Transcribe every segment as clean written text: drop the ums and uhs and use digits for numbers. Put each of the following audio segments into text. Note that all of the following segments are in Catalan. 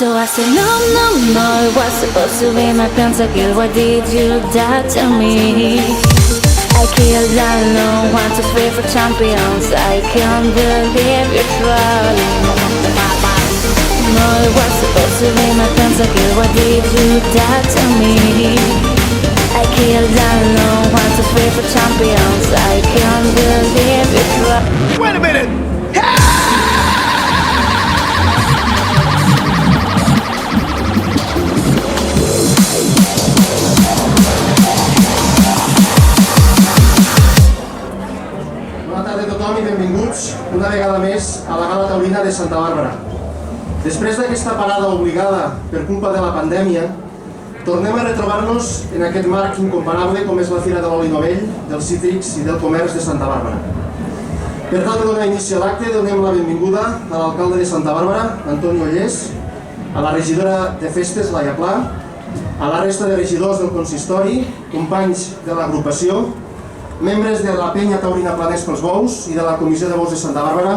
So I said, no, no, no, it was supposed to be my pentakill. Why did you die to me? I killed alone, want to fight for champions. I can't believe you're trolling. No, it was supposed to be my pentakill. Why did you die to me? I killed alone, want to fight for champions. I can't believe you're trolling. Wait a minute! I benvinguts una vegada més a la Gala Taurina de Santa Bàrbara. Després d'aquesta parada obligada per culpa de la pandèmia, tornem a retrobar-nos en aquest marc incomparable com és la Fira de l'Oli Novell, dels Cítrics i del Comerç de Santa Bàrbara. Per tal de donar inici a l'acte, donem la benvinguda a l'alcalde de Santa Bàrbara, Antoni Ollés, a la regidora de Festes, Laia Pla, a la resta de regidors del consistori, companys de l'agrupació, membres de la penya taurina Planers pels Bous i de la Comissió de Bous de Santa Bàrbara,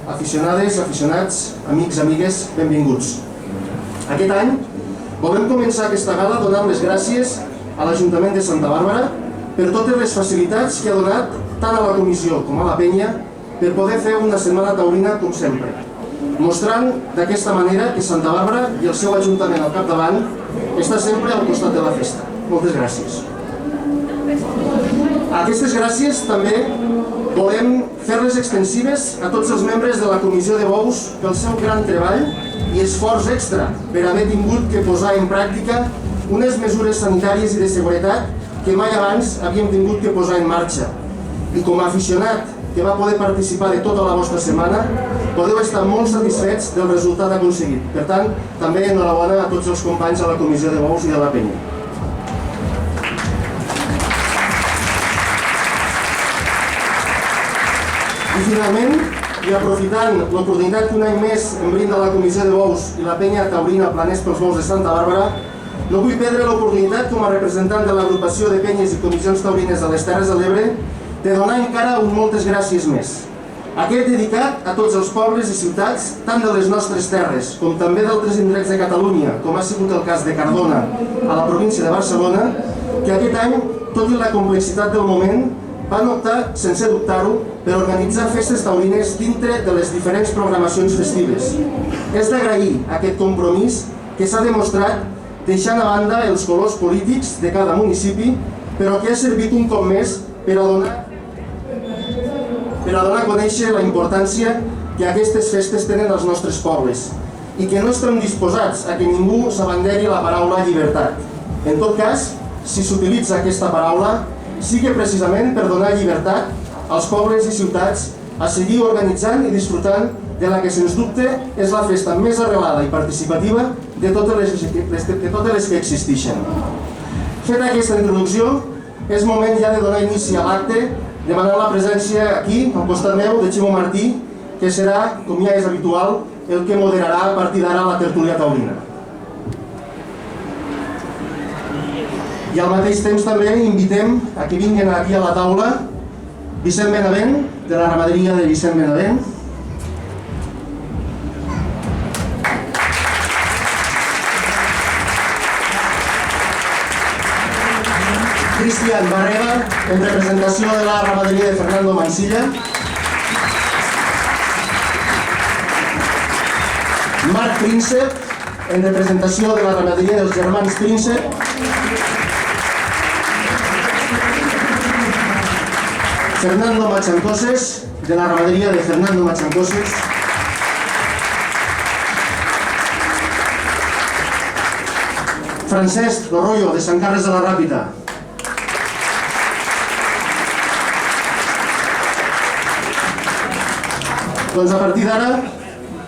aficionades, aficionats, amics, amigues, benvinguts. Aquest any volem començar aquesta gala donant les gràcies a l'Ajuntament de Santa Bàrbara per totes les facilitats que ha donat tant a la comissió com a la penya per poder fer una setmana taurina com sempre, mostrant d'aquesta manera que Santa Bàrbara i el seu Ajuntament al capdavant està sempre al costat de la festa. Moltes gràcies. Aquestes gràcies també volem fer-les extensives a tots els membres de la Comissió de Bous pel seu gran treball i esforç extra per haver tingut que posar en pràctica unes mesures sanitàries i de seguretat que mai abans havíem tingut que posar en marxa. I com a aficionat que va poder participar de tota la vostra setmana, podeu estar molt satisfets del resultat aconseguit. Per tant, també enhorabona a tots els companys de la Comissió de Bous i de la penya. I finalment, i aprofitant l'oportunitat que un any més em brinda la Comissió de Bous i la penya taurina Planers pels Bous de Santa Bàrbara, no vull perdre l'oportunitat com a representant de l'agrupació de penyes i comissions taurines de les Terres de l'Ebre de donar encara moltes gràcies més. Aquest dedicat a tots els pobles i ciutats, tant de les nostres terres com també d'altres indrets de Catalunya, com ha sigut el cas de Cardona, a la província de Barcelona, que aquest any, tot i la complexitat del moment, van optar, sense dubtar-ho, per organitzar festes taurines dintre de les diferents programacions festives. És d'agrair aquest compromís que s'ha demostrat deixant a banda els colors polítics de cada municipi, però que ha servit un cop més per a donar a conèixer la importància que aquestes festes tenen als nostres pobles i que no estem disposats a que ningú s'abanderi la paraula llibertat. En tot cas, si s'utilitza aquesta paraula, sigui precisament per donar llibertat als pobles i ciutats a seguir organitzant i disfrutant de la que, sens dubte, és la festa més arrelada i participativa de totes les que existeixen. Feta aquesta introducció, és moment ja de donar inici a l'acte, demanant la presència aquí, al costat meu, de Ximo Martí, que serà, com ja és habitual, el que moderarà a partir d'ara la tertúlia taurina. I al mateix temps també invitem a que vinguin aquí a la taula Vicent Benavent, de la ramaderia de Vicent Benavent, Cristian Barrera, en representació de la ramaderia de Fernando Mansilla, Marc Príncep, en representació de la ramaderia dels germans Príncep, Fernando Machancoses, de la ramaderia de Fernando Machancoses, Francesc Dorrollo, de Sant Carles de la Ràpita, doncs a partir d'ara,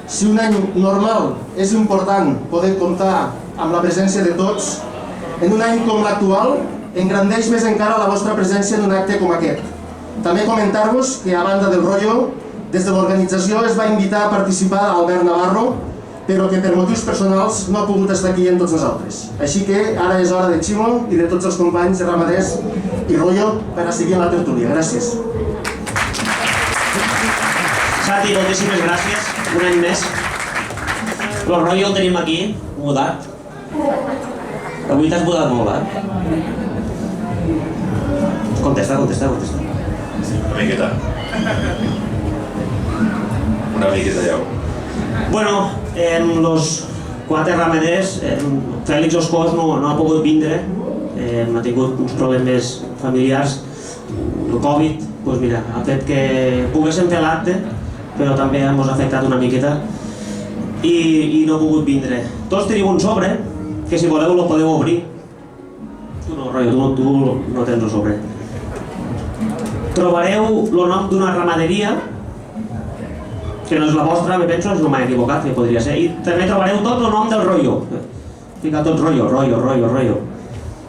si un any normal és important poder comptar amb la presència de tots, en un any com l'actual engrandeix més encara la vostra presència en un acte com aquest. També comentar-vos que, a banda del rotllo, des de l'organització es va invitar a participar a Albert Navarro, però que per motius personals no ha pogut estar aquí amb tots nosaltres. Així que ara és hora de Ximo i de tots els companys de ramaders i rotllo per a seguir la tertúlia. Gràcies. Santi, moltíssimes gràcies, un any més. El rotllo el tenim aquí, mudat. Avui t'has mudat molt, Contesta. Una miqueta. Una miqueta ja. Bueno, los 4 ramaders, Fèlix Oscós no ha pogut vindre, ha tingut uns problemes familiars. El Covid, doncs mira, ha fet que poguéssim fer l'acte, però també ens ha afectat una miqueta i no ha pogut vindre. Tots tenim un sobre, que si voleu el podeu obrir. Tu no, Royo, tu no tens el sobre. Trobareu el nom d'una ramaderia, que no és la vostra, me penso, no m'he equivocat, que podria ser, i també trobareu tot el nom del rotllo. Fica tot rotllo.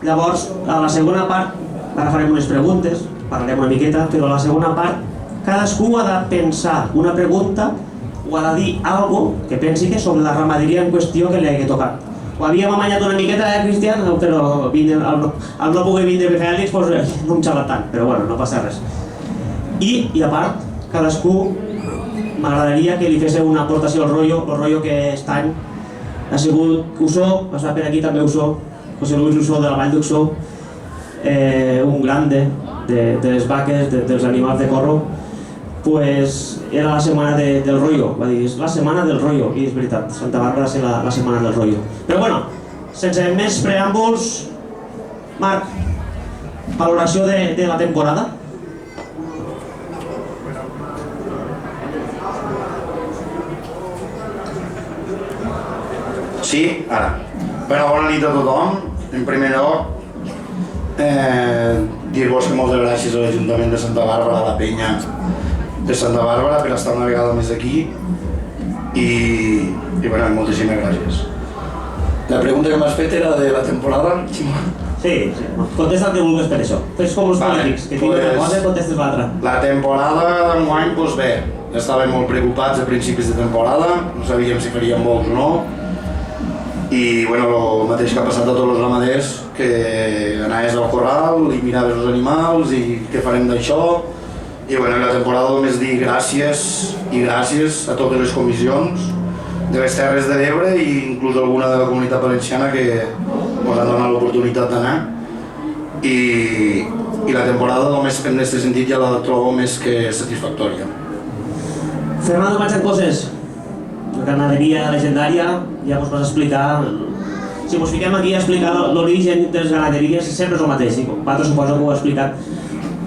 Llavors, a la segona part, ara farem unes preguntes, parlarem una miqueta, però a la segona part, cadascú ha de pensar una pregunta o ha de dir algo que pensi que sobre la ramaderia en qüestió que li hagi tocat. Ho havíem amanyat una miqueta, Cristian? Però al no poder vindre Fèlix, no em xala tant, però bueno, no passa res. I a part, cadascú m'agradaria que li féssiu una aportació al rotllo, el rotllo que aquest any ha sigut Usó, va estar per aquí també Usó, José Luis Usó de la Vall d'Uxó, un grande de les vaques, dels animals de corro, pues era la setmana del rotllo, va dir, és la setmana del rotllo, i és veritat, Santa Bàrbara va ser la setmana del rotllo. Però bueno, sense més preàmbuls, Marc, valoració de la temporada? Sí, ara. Bueno, bona nit a tothom. En primer lloc, dir-vos que moltes gràcies a l'Ajuntament de Santa Bàrbara, a la penya de Santa Bàrbara, per estar una vegada més aquí i bueno, moltíssimes gràcies. La pregunta que m'has fet era de la temporada, Ximón? Sí, contesta el que vulguis per això. Fes com els polítics, que tinguin una cosa i contestes l'altra. La temporada d'enguany, doncs bé, estàvem molt preocupats a principis de temporada, no sabíem si faríem molts o no, i bueno, el mateix que ha passat a tots els ramaders, que anaves al corral i miraves els animals i què farem d'això. I bueno, la temporada només dir gràcies a totes les comissions de les Terres de l'Ebre i inclús alguna de la Comunitat Valenciana que ens han donat l'oportunitat d'anar. I la temporada només en aquest sentit ja la trobo més que satisfactòria. Fernando Manchas Coses, la ganaderia legendària, ja us vas explicar. Si ens fiquem aquí a explicar l'origen de les ganaderies, sempre és el mateix. Patro suposo que ho ha explicat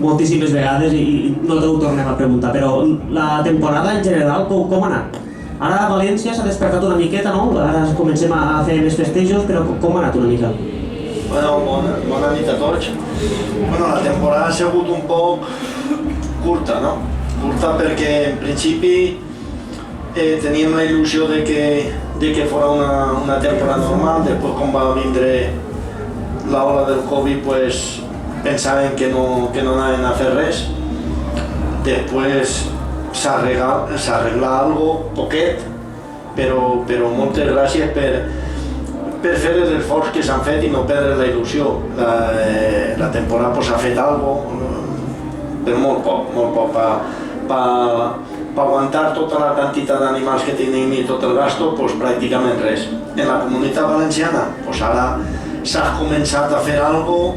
moltíssimes vegades i no t'ho tornem a preguntar, però la temporada en general com ha anat? Ara a València s'ha despertat una miqueta, no? Ara comencem a fer més festejos, però com ha anat una mica? Bueno, bona nit a tots. Bueno, la temporada ha sigut un poc curta, no? Curta perquè en principi teníem la il·lusió de que fora una temporada normal. Després, quan va vindre l'ola del Covid, pues, pensaven que no anaven a fer res. Després s'arregla algo, poquet, però moltes gràcies per fer els esforços que s'han fet i no perdre la il·lusió. La temporada pues, ha fet algo, però molt poc per aguantar tota la quantitat d'animals que tenim i tot el gasto, pues, pràcticament res. En la Comunitat Valenciana, pues, ara s'ha començat a fer algo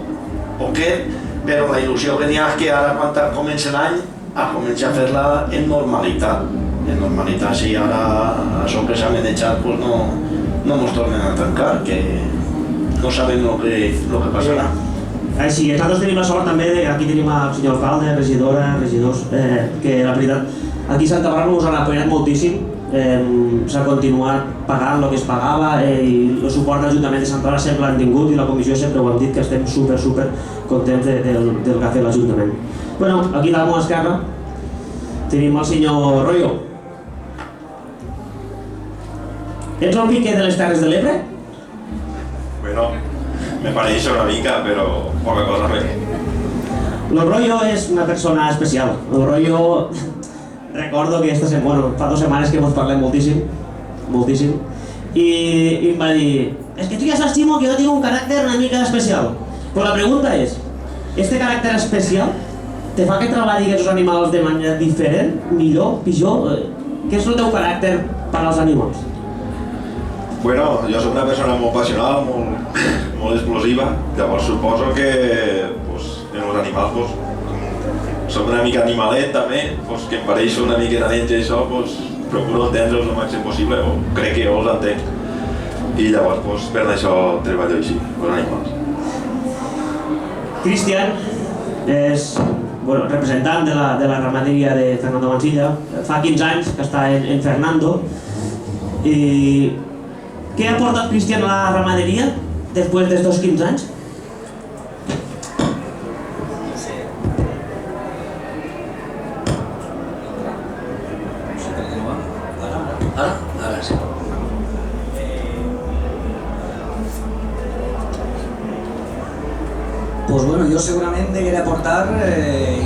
poquet, però la il·lusió que n'hi ha és que ara quan comença l'any a començar a fer-la en normalitat. En normalitat, si ara això que s'ha manejat pues, no ens tornen a tancar, que no sabem el que passarà. Així, nosaltres tenim la sort també, aquí tenim el senyor alcalde, regidors, que la veritat, aquí a Santa Bàrbara us han apoyat moltíssim, s'ha continuat pagant el que es pagava i el suport de l'Ajuntament de Santa Bàrbara sempre l'han tingut i la comissió sempre ho hem dit que estem super contents del que ha fet l'Ajuntament. Bueno, aquí a la meva esquerra tenim el senyor Royo. Ets el pique de les Terres de l'Ebre? Bueno, me pareix una mica, però poca cosa res. El Royo és una persona especial. El Royo, recordo que fa 2 setmanes que ens parlem moltíssim, i em va dir, és que tu ja saps, Ximo, que jo tinc un caràcter una mica especial. Però la pregunta és, este caràcter especial te fa que treballi aquests animals de manera diferent, millor, pitjor? Què és el teu caràcter per als animals? Bueno, jo soc una persona molt passional, molt explosiva, llavors suposo que en els animals soc una mica animalet també, que em pareixo una miqueta d'ells i això, procuro entendre'ls el màxim possible, o crec que jo els entenc, i llavors per això treballo així, amb els animals. Cristian és representant de la ramaderia de Fernando Mansilla, fa 15 anys que està en Fernando. I què ha portat Cristian a la ramaderia després d'estos 15 anys? Ara sí. Pues bueno, yo seguramente quería aportar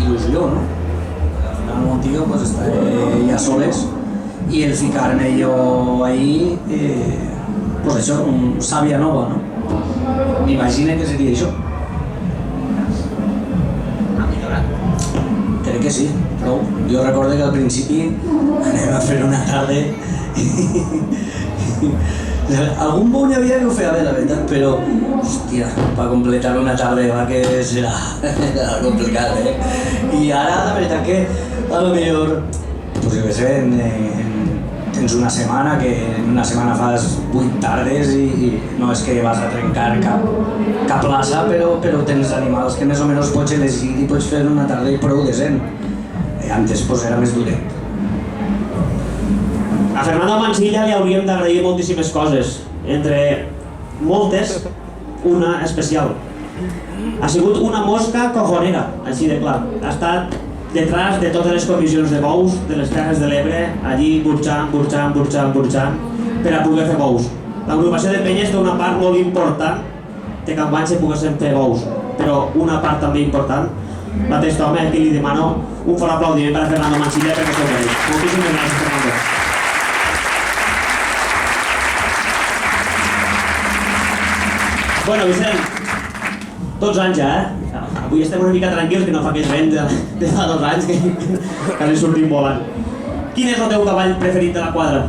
ilusión, ¿no? Al final un tío pues está ya soles y el ficarme yo ahí, pues això, sàvia nova, no? M'imagine que seria això. Ha millorat? Crec que sí, prou. Jo recordo que al principi anem a fer una tarda algun bon hi havia que ho feia bé, la veritat, però hòstia, per completar una tarda de vaques era complicat, I ara la veritat que a lo millor, pues jo què sé, tens una setmana que en una setmana fas 8 tardes i no és que vas a trencar cap plaça, però tens animals que més o menys pots elegir i pots fer una tarda prou decent. Antes pues era més dolent. A Fernando Mansilla li hauríem d'agrair moltíssimes coses, entre moltes, una especial. Ha sigut una mosca cojonera, així de clar. Ha estat detrás de totes les comissions de bous de les Terres de l'Ebre, allí burxant, per a poder fer bous. L'agrupació de penyes té una part molt important de que enguany se poguessin fer bous, però una part també important va aquest home, a qui li demano un fort aplaudiment per a Fernando Mansilla perquè s'ho mereix. Moltíssimes gràcies, Fernando. Bueno, Vicent, 12 anys ja, Avui estem una mica tranquils, que no fa aquell vent de fa 2 anys que quasi sortim volant. Quin és el teu cavall preferit de la quadra?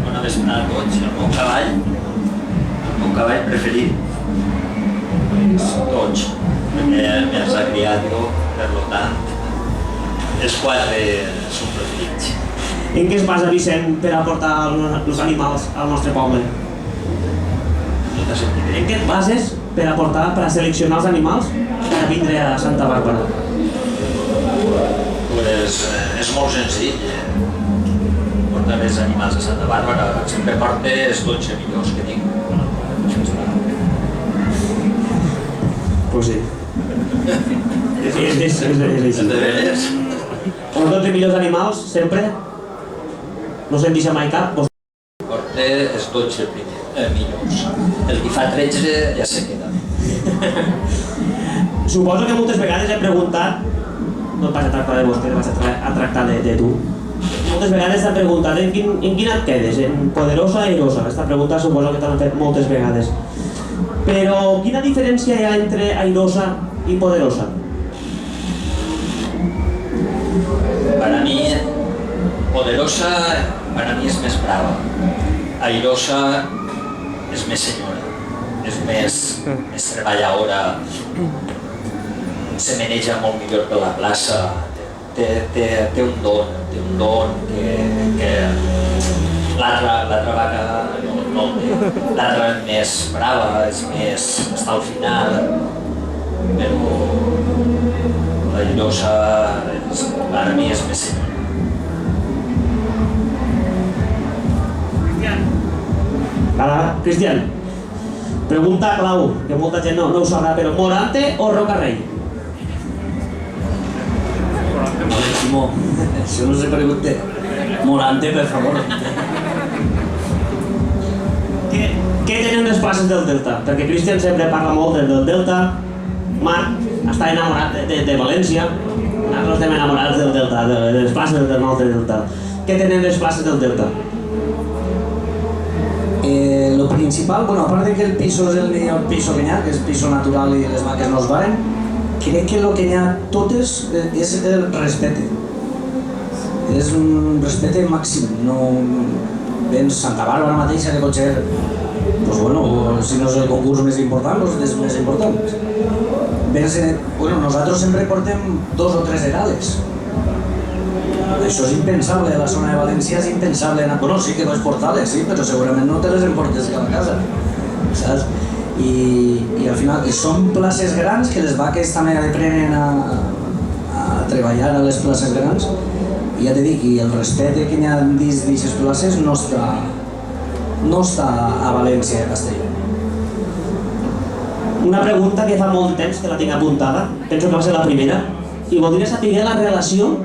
Bona vesprada a tots. El meu cavall preferit és Dodge, perquè me'ls ha criat jo, per tant, els 4 són preferits. En què es basa Vicent per aportar els animals al nostre poble? En què et bases per aportar, per a seleccionar els animals per a vindre a Santa Bàrbara? Pues, és molt senzill. Portar els animals a Santa Bàrbara. Sempre porta els 12 millors que tinc. Pues sí. És així. De veres? Els 12 millors animals, sempre? No se'n deixa mai cap? Porta els 12 millors. El que fa 13 ja se queda. Suposo que moltes vegades he preguntat, no et vaig a tractar de vostè, vaig a tractar de tu. Moltes vegades t'he preguntat en quina et quedes, en poderosa o airosa. Aquesta pregunta suposo que t'han fet moltes vegades. Però quina diferència hi ha entre airosa i poderosa? Para mi, poderosa, para mi és més brava. Airosa és més senyora, és més treballadora, se maneja molt millor per la plaça, té un don que l'altra vaca no el té. L'altra és més brava, està al final, però la llosa per a mi és més senyora. Ara, Cristian, pregunta clau, que molta gent no ho sabrà, però Morante o Rocarrey? Simó, això no se pregunta. Morante, per favor. Què tenen les places del Delta? Perquè Cristian sempre parla molt del Delta, Marc està enamorat de València, nosaltres estem enamorats del Delta, de les places del nostre Delta. Què tenen les places del Delta? Lo principal, bueno, a part de que el piso és el millor piso que hi ha, que és piso natural i les vaques no es varen, crec que el que hi ha totes és el respecte. És un respecte màxim, no vens Santa Bàrbara mateixa, que pot ser, pues bueno, si no és el concurs més important, doncs dels més importants. Bueno, nosaltres sempre portem 2 o 3 herales. Això és impensable, a la zona de València és impensable. Bueno, sí que vas portar-les, sí, però segurament no te les emportes cada casa, saps? I al final, són places grans, que les vaques també aprenen a treballar a les places grans, i ja te dic, i el respecte que hi ha dins d'aquestes places no està a València i a Castelló. Una pregunta que fa molt temps que la tinc apuntada, penso que va ser la primera, i voldria saber la relació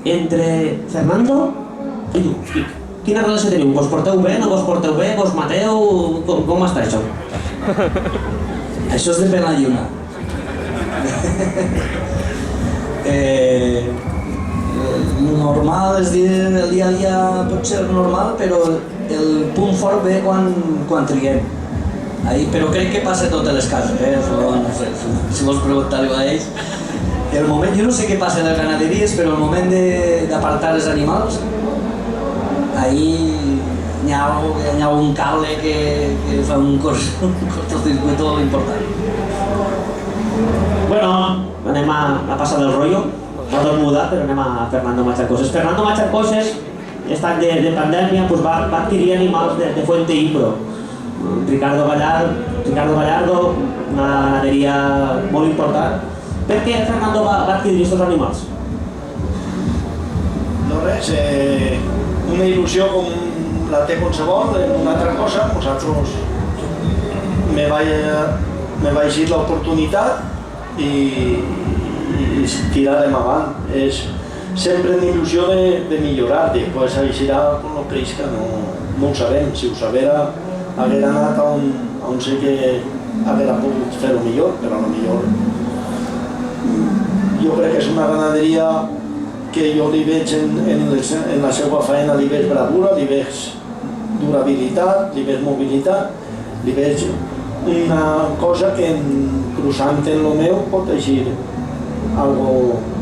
entre Fernando i tu. Quina relació teniu? Vos porteu bé, no vos porteu bé, vos mateu? Com està això? Això és de pena lluna. Normal, és dir, el dia a dia pot ser normal, però el punt fort ve quan triguem. Però crec que passa a totes les cases, no sé, si vols preguntar-ho a ells. El moment, jo no sé què passa a les ganaderies, però el moment d'apartar els animals, ahí hi ha un cable que fa un cortocircuito important. Bueno, anem a passar del rotllo, no tot mudat, però anem a Fernando Macharcoses. Fernando Macharcoses, estat de pandèmia, va adquirir animals de Fuente Imbro. Ricardo Gallardo, una ganaderia molt important. Per què Fernando va adquirir aquests animals? No res, una il·lusió com la té qualsevol, una altra cosa, nosaltres me va eixir l'oportunitat i tirarem avant. És sempre una il·lusió de millorar, després eixirà com el creix que no ho sabem. Si ho sabera, haguera anat a on sé que haguera pogut fer-ho millor, però millor jo crec que és una ganaderia que jo li veig en la seva feina, li veig bravura, li veig durabilitat, li veig mobilitat, li veig una cosa que cruzant en lo meu pot eixir algo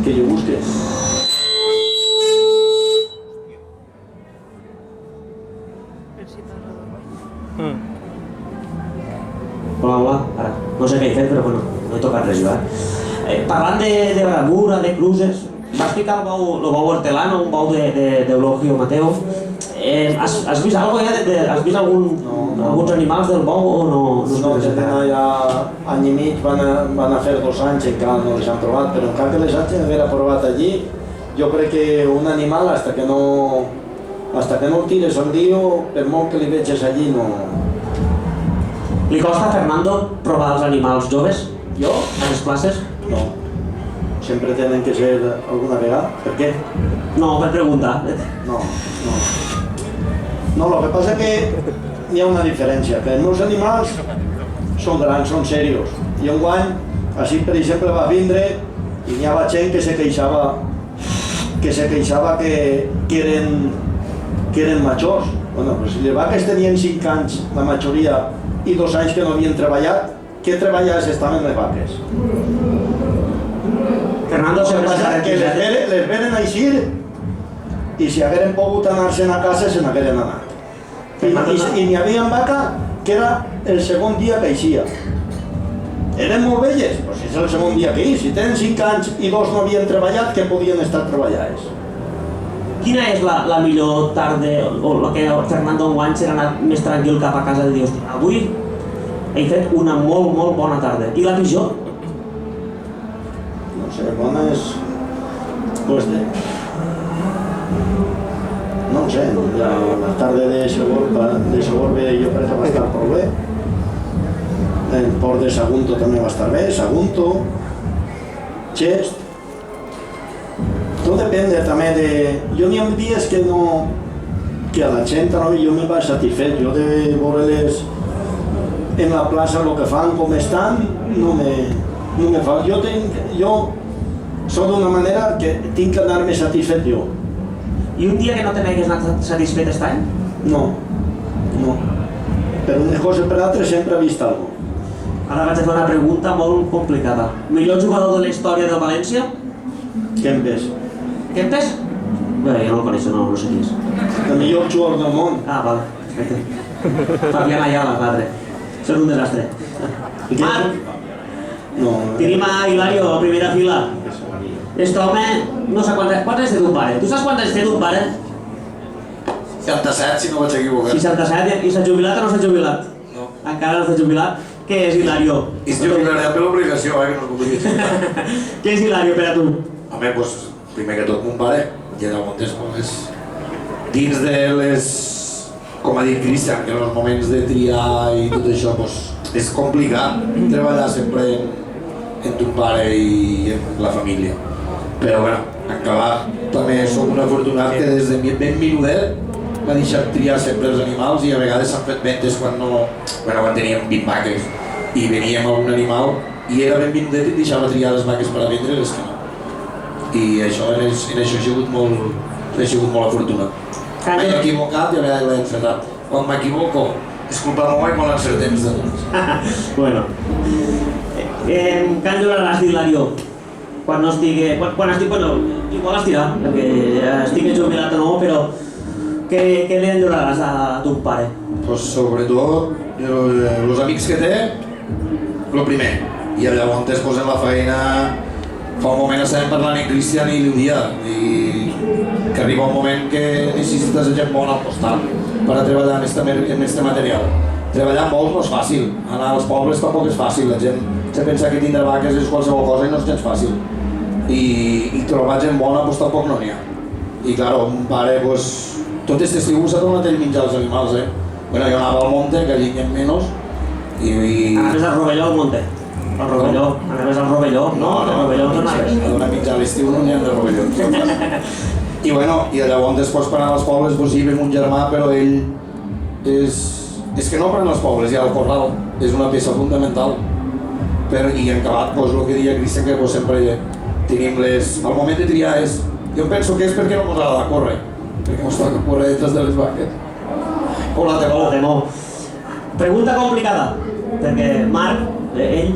que jo busque. Hola, ara, no sé què he fet, però bueno, no he tocat res jo, parlant de bravura, de cruces, vas picar el bou hortelano, un bou d'Eulogio Mateo. Has vist alguna cosa? Has vist alguns animals del bou o no? No, tenen ja any i mig, van a fer 2 anys i encara no les han provat, però encara que les hagin haver provat allí, jo crec que un animal, hasta que no el tires al río, per molt que li veges allí, no... Li costa a Fernando provar els animals joves? Jo? A les classes? No. Sempre tenen que ser alguna vegada. Per què? No, per preguntar. No. No, el que passa que hi ha una diferència, que els meus animals són grans, són serios. I enguany, així per exemple va vindre i hi havia gent que se queixava que eren majors. Bueno, pues si les vaques tenien 5 anys, la majoria, i 2 anys que no havien treballat, què treballades estaven les vaques? Fernando sempre s'ha que les venen a eixir i si hagueren pogut anar-se'n a casa, se n'hagueren anat. I n'hi havia vaca que era el segon dia que eixia. Eren molt velles, però si és el segon dia que eix. Si tenen 5 anys i 2 no havien treballat, què podien estar treballades? Quina és la millor tarda, o la que Fernando enguany s'ha anat més tranquil cap a casa de dir, hòstia, avui he fet una molt bona tarda. I la pitjor? No sé, bona és... Pues no sé, la tarda de Segorbe jo crec que va estar prou bé. El port de Sagunto també va estar bé, Sagunto, Xest. Tot depèn també de... Jo n'hi ha dies que no... que a la gent jo me vaig satisfet. Jo de veure-les en la plaça el que fan, com estan, no me fa. Jo soc d'una manera que tinc que anar-me satisfet jo. I un dia que no te n'hagués anat satisfet aquest any? No. Per una cosa o per l'altra sempre he vist alguna cosa. Ara vaig a fer una pregunta molt complicada. Millor jugador de la història del València? Kempes. Kempes? Bé, jo no el coneixo, no sé qui és. El millor jugador del món. Ah, vale, perfecte. Fabián Ayala, padre. Això és un desastre. Marc, No, tenim a Hilario a primera fila. Este home, no sé quants anys té ton pare. Tu saps quants anys té ton pare? 67, si no vaig equivocar. 67, i s'ha jubilat o no s'ha jubilat? No. Encara no s'ha jubilat. Què és Hilario? I si jubilaré per l'obligació, que no es voldria jubilar. Què és Hilario per a tu? Home, doncs, primer que tot mon pare, i llavors després, dins de les, com ha dit Cristian, que en els moments de triar i tot això, doncs, és complicat treballar sempre en ton pare i en la família. Però, bueno, en acabar, també soc un afortunat que des de ben minudet m'ha deixat triar sempre els animals i a vegades s'han fet ventes quan quan teníem 20 vaques i veníem a un animal i era ben minudet i et deixava triar les vaques per a vendre les que no. I això, en això he sigut molt afortunat. M'he equivocat i a vegades l'he encertat. Quan m'equivoco és culpa meva i quan l'encertem de tots. Bueno, Can Lloraràs d'Hilario, quan no estigui... Quan estic, bueno, igual estirà, perquè estigui jubilat o no, però què li enlloraràs a ton pare? Pues sobretot, els amics que té, el primer. I llavors pues, en la feina, fa un moment estàvem parlant en Cristian i li ho dia, i que arriba un moment que necessites gent bona al costat per a treballar en este material. Treballar molt no és fàcil, anar als pobles tampoc és fàcil, la gent se pensa que tindre vaques és qualsevol cosa i no és gens fàcil. I trobar gent bona pues, tampoc no n'hi ha. I claro, un pare, pues, tot este estiu s'ha tornat ell menjar els animals, Bueno, jo anava al monte, que allí n'hi ha menys, i... Anaves al Rovelló al monte? Al Rovelló? Anaves al Rovelló? No, al Rovelló no anaves. A donar mitjà a l'estiu no n'hi ha de rovellons. I bueno, i llavors després per anar als pobles, pues sí, ve un germà, però ell és que no per anar als pobles, ja al corral, és una peça fundamental. I en acabat, pues, el que deia Cristian, que pues, sempre tenim les... Al moment de triar és... Jo penso que és perquè no ens agrada córrer, perquè mos toca córrer detrás de les vaques. Hola, Temó. Pregunta complicada, perquè Marc, ell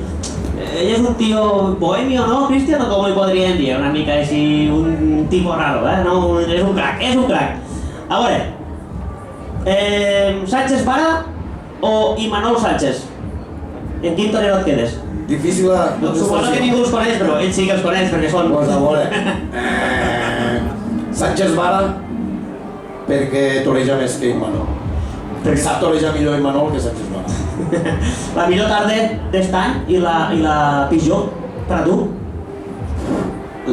és un tio bohemio, no, Cristian, o com li podríem dir? Una mica així, un tipo raro, No, és un crac. A veure, Sánchez para o Imanol Sánchez? En quin torero et quedes? Difícil a... Suposo que ningú els coneix, però ell sí que els coneix, perquè són... Pues a veure... Sánchez Vara, perquè toreja més que Imanol. Perquè sap torejar millor Imanol que Sánchez Vara. La millor tarda d'est any i la pitjor per a tu?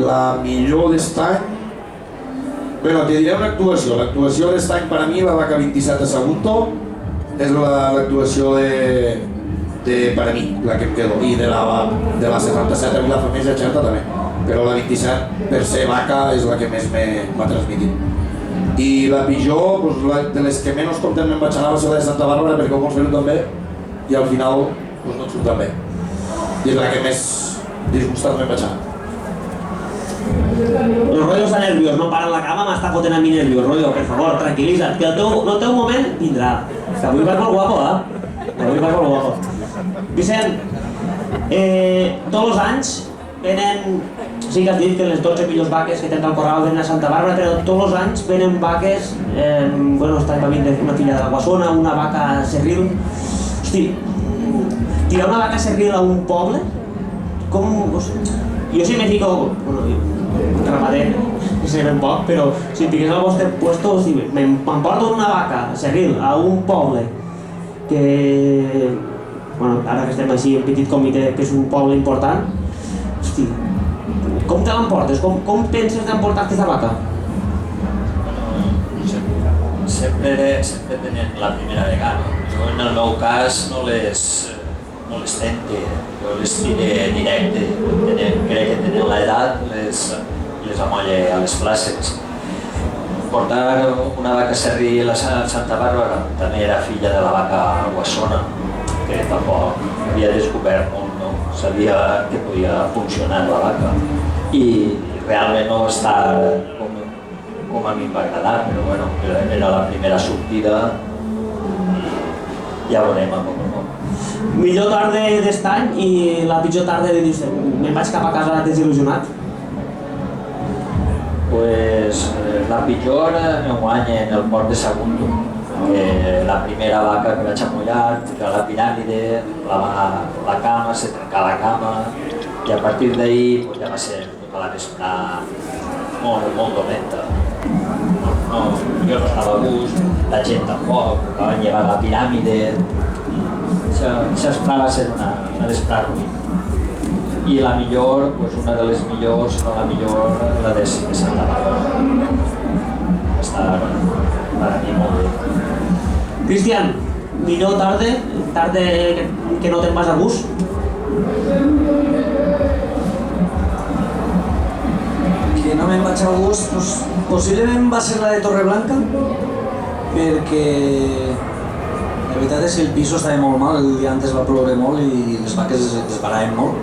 La millor d'est any... Bueno, te diré una actuació. L'actuació d'est any per a mi, la vaca 27 a Sagunto, és l'actuació per a mi, la que em quedo, i de la 77 a Vilafamés i Xerta també, però la 27 per ser vaca és la que més m'ha transmitit. I la pitjor, pues, de les que menys comptem me'n vaig anar va ser la de Santa Bàrbara perquè ho vols fer-ho també i al final pues, no et surt tan bé. I és la que més disgustat me'n vaig anar. El Rollo està nerviós, no para en la cama, m'està fotent a mi nerviós, Rollo, per favor, tranquil·litza't, que el teu moment vindrà. Que avui vas molt guapo, Avui vas molt guapo. Vicent, tots els anys venen, sí que has dit que les 12 millors vaques que tenen al corral venen a Santa Bàrbara, però tots els anys venen vaques, bueno, està una filla de la Guassona, una vaca serril. Hosti, tirar una vaca serril a un poble, com... Jo si me fico, bueno, ramader, que sé ben poc, però si em fiqués al vostre puesto, si m'emporto una vaca serril a un poble que, bueno, ara que estem així en petit comitè, que és un poble important, hosti, com te l'emportes? Com penses d'emportar aquesta vaca? Sempre tenen la primera vegada. Jo en el meu cas no les tente, jo les tire directe. Crec que tenen l'edat, les amolle a les places. Portar una vaca serril a Santa Bàrbara també era filla de la vaca Guassona, que tampoc havia descobert molt, no? Sabia que podia funcionar la vaca i realment no està com a mi em va agradar, però bueno, era la primera sortida i ja veurem com no. Millor tarda d'est any i la pitjor tarda de dir me'n vaig cap a casa desil·lusionat. Pues la pitjor enguany en el port de Sagunto. La primera vaca que vaig amollar, pujar a la piràmide, la cama, se trencà la cama, i a partir d'ahir pues, ja va ser tota la vesprada molt dolenta. No, jo no estava a gust, la gent tampoc, la van llevar a la piràmide. Això va ser una vesprada ruïna. I la millor, pues una de les millors, no la millor, la de Santa Bàrbara. Està, per a mi, molt bé. Cristian, millor tarde que no te'n vas a gust? Que no me'n vaig a gust, doncs, possiblement va ser la de Torreblanca, perquè la veritat és que el pis estava molt mal, el dia antes va ploure molt i les vaques es desbaraven molt.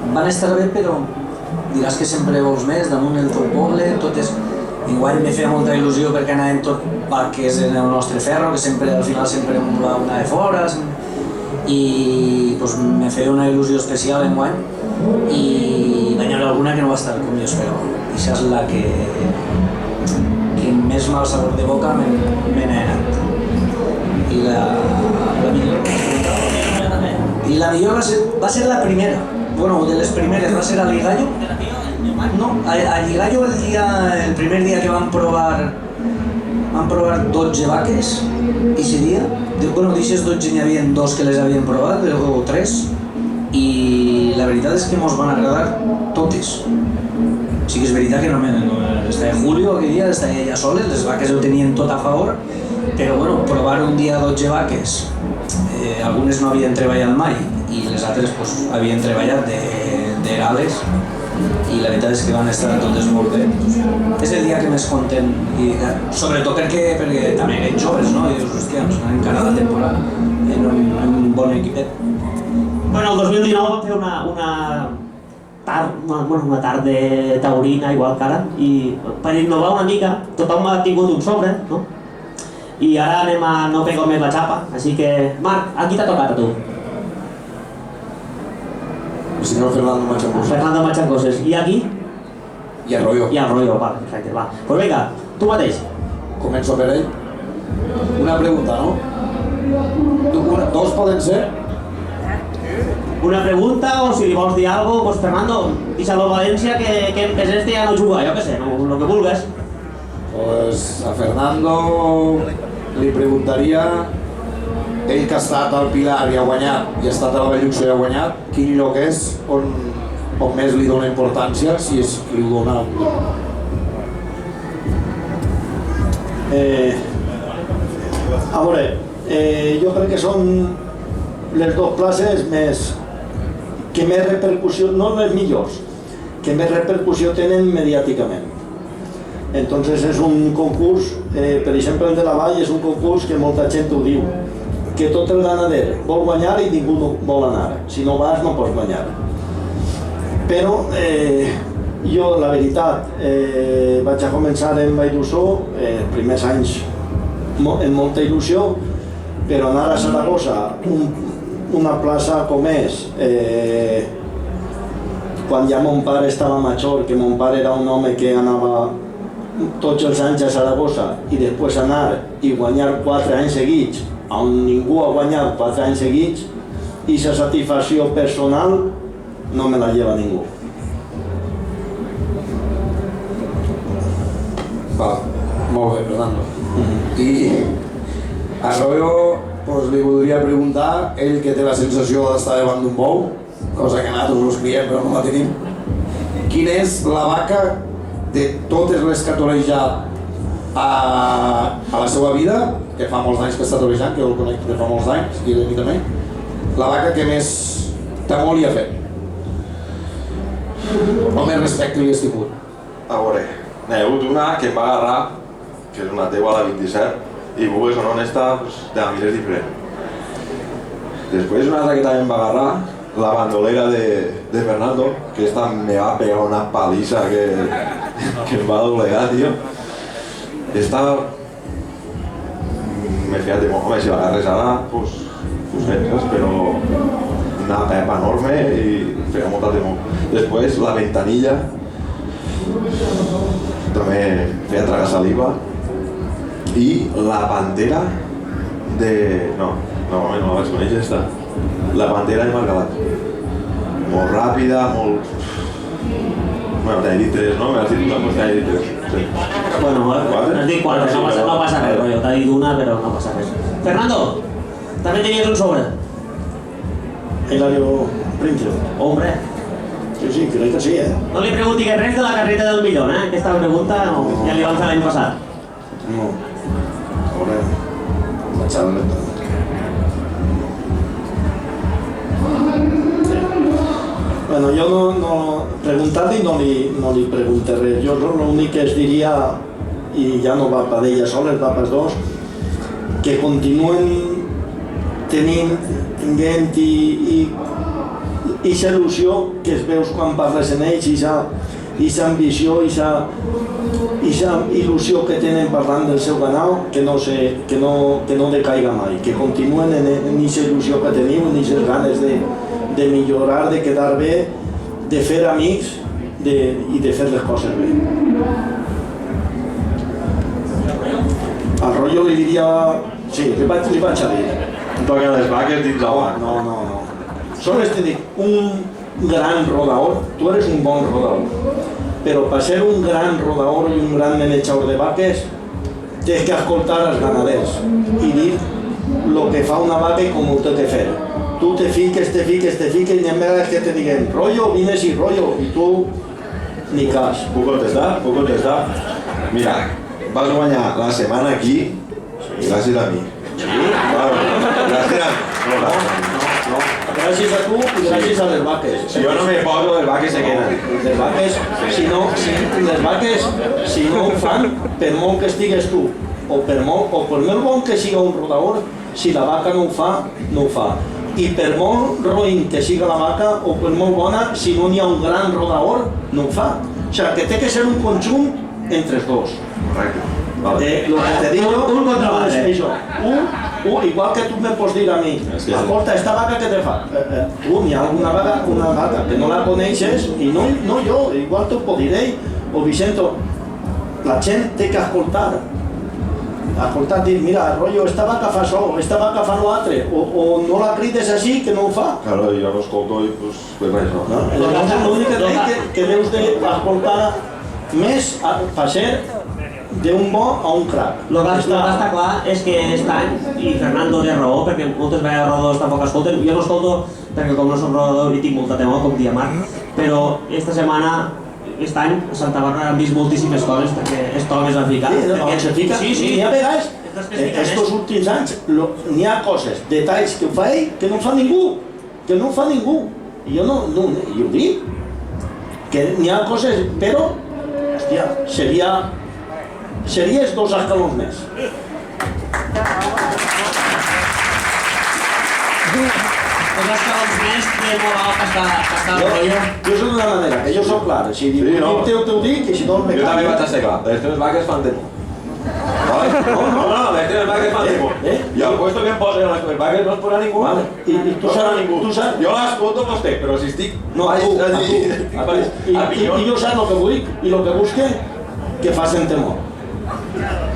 Van estar bé, però diràs que sempre vols més, damunt el teu poble, tot és... Igual me feia molta il·lusió perquè anàvem tot vaques en el nostre ferro, que sempre al final sempre una de fora, i pues, me feia una il·lusió especial enguany, i va haver alguna que no va estar com jo esperava. I això és la que més mal sabor de boca me n'ha anat. I la millor va ser la primera, bueno, de les primeres va ser a Ligallo. No, a Ligallo el primer dia que van provar 12 vaques i seria, bueno, d'aixes 12 n'hi havia 2 que les havien provat, o 3, i la veritat és que mos van agradar totes. Sí que és veritat que no estava Julio aquell dia, estava ja soles, les vaques ho tenien tot a favor, però bueno, provar un dia 12 vaques, algunes no havien treballat mai i les altres pues, havien treballat d'erales, i la veritat és que van estar totes molt bé. És el dia que més content, i sobretot perquè també eren joves, no? I dius, hòstia, ens anem encara la temporada en un bon equipet. Bueno, el 2019 vam fer una tarda taurina, igual que ara, i per innovar una mica, tothom ha tingut un sobre, no? I ara anem a no pegar més la xapa, així que, Marc, a qui t'ha tocat a tu? El senyor Fernando Machacoses. Fernando Machacoses. I aquí? I Arroyo. I Arroyo, va, perfecte, va. Pues vinga, tu mateix. Començo per ell. Una pregunta, no? Dos poden ser? Una pregunta, o si li vols dir alguna cosa, pues Fernando, deixa-lo a València que en pes este ja no juga, jo què sé, no, lo que vulgues. Pues a Fernando li preguntaria, ell que ha estat al Pilar i ha guanyat, i ha estat a la Belluxa i ha guanyat, quin lloc és on més li dona importància, si és que li dona... A veure, jo crec que són les dues places que més repercussió, no les millors, que més repercussió tenen mediàticament. Entonces és un concurs, per exemple el de la Vall és un concurs que molta gent ho diu, que tot el ganader vol guanyar i ningú no vol anar. Si no vas no pots guanyar. Però jo, la veritat, vaig a començar en Valldussó, els primers anys amb molta il·lusió, però anar a Saragossa, una plaça com és, quan ja mon pare estava major, que mon pare era un home que anava tots els anys a Saragossa i després anar i guanyar 4 anys seguits, on ningú ha guanyat 4 anys seguits, i la satisfacció personal no me la lleva ningú. Va, molt bé, Fernando. I Arroyo, pues, li voldria preguntar, ell que té la sensació d'estar davant d'un bou, cosa que nosaltres us criem però no la tenim, quina és la vaca de totes les que ha torejat a la seva vida, que fa molts anys que està torejant, que jo el conec de fa molts anys, i de mi també, la vaca que més temor li ha fet? O més respecte li has tingut? A veure, n'hi ha hagut una que em va agarrar, que és una teua a la 27, i vulguis o no, honesta, te la mires diferent. Després una altra que també em va agarrar, la bandolera de Fernando, que esta me va pegar una paliza que em va doblegar, tío. Esta... me feia temor, home, si l'agarres ara, pues penses, però una pepa enorme i feia molta temor. Després, la ventanilla, també feia tragar saliva. I la pantera de... No la vaig conèixer, esta. La pantera de Margalat. Molt ràpida, molt... Bueno, t'he dit 3, no? M'has dit una, doncs t'he dit 3. Sí. Bueno, has dit 4, no passa res, rotllo. T'ha dit una, però no passa res. Fernando, també tenies un sobre. Hilario Príncipe. Hombre. Sí, crec que sí, No li pregunti que res de la carreta del millón, Aquesta pregunta no, ja li vam fer l'any passat. No. Ahora, la charla. Bueno, jo no preguntar-li no li pregunté res. Jo l'únic que es diria, i ja no va per ella soles, va per dos, que continuen tinguent i aquesta il·lusió que es veus quan parles en ells, i aquesta ambició, i aquesta il·lusió que tenen parlant del seu canal, que no decaiga mai, que continuen en aquesta il·lusió que teniu, en aquestes ganes de millorar, de quedar bé, de fer amics i de fer les coses bé. Al rotllo li diria... Sí, li vaig a dir. Un toc a les vaques dins la mà. No. Sols te dic, un gran rodador, tu eres un bon rodador, però per ser un gran rodador i un gran manejador de vaques, tens que escoltar els ganaders i dir el que fa una vaca i com ho té que fer. Tu te fiques i n'hi ha vegades que te diguen rollo, vine si rollo, i tu ni cas. Puc contestar? Mira, vas guanyar la setmana aquí gràcies a mi. Sí? Gràcies a mi. No. Gràcies a tu i gràcies a les vaques. Si jo no me poso, les vaques se queden. Les vaques, si no ho fan, per molt que estigues tu, o per molt bon que siga un rodador, si la vaca no ho fa, no ho fa. I per molt roïn que siga la vaca, o per molt bona, si no n'hi ha un gran rodador, no ho fa. O sigui, que té que ser un conjunt entre els dos. Correcte. Lo que te digo, un contra l'altre. Igual que tu me pots dir a mi, escolta, esta vaca que te fa? Tu, n'hi ha alguna vaca que no la coneixes, i no jo, igual t'ho pot dir ell, o Vicento, la gent té que escoltar, dir, mira, rotllo, esta vaca fa això, esta vaca fa l'altre, o no la crides així, que no ho fa. Claro, jo no escolto i pues res, no? Llavors, l'únic que deus d'escoltar més per ser d'un bo a un crac. El que està clar és que aquest any, i Fernando té raó, perquè moltes vegades els rodadors tampoc escolten, jo no escolto perquè com no soc rodador i tinc molta temor, com dia Marc, però aquest any a Santa Bàrbara han vist moltíssimes coses perquè aquest home es va ficar. Sí, n'hi ha vegades, estos últims anys, n'hi ha coses, detalls que ho fa ell que no ho fa ningú, I jo no ho dic, que n'hi ha coses, però, hòstia, series 2 escalons més. Dos escalons més de molt alt que està el rotllo. Jo soc d'una manera, que jo soc clar, si t'ho dic i si no me Jo també vaig a ser clar, les 3 vaques fan temor. No, les 3 vaques fan temor. I al puesto que em posen a les 3 vaques no es posa ningú. I tu saps... Jo l'escolto vostè, però si estic... No, a tu. I jo saps el que vull i el que busque, que facin temor.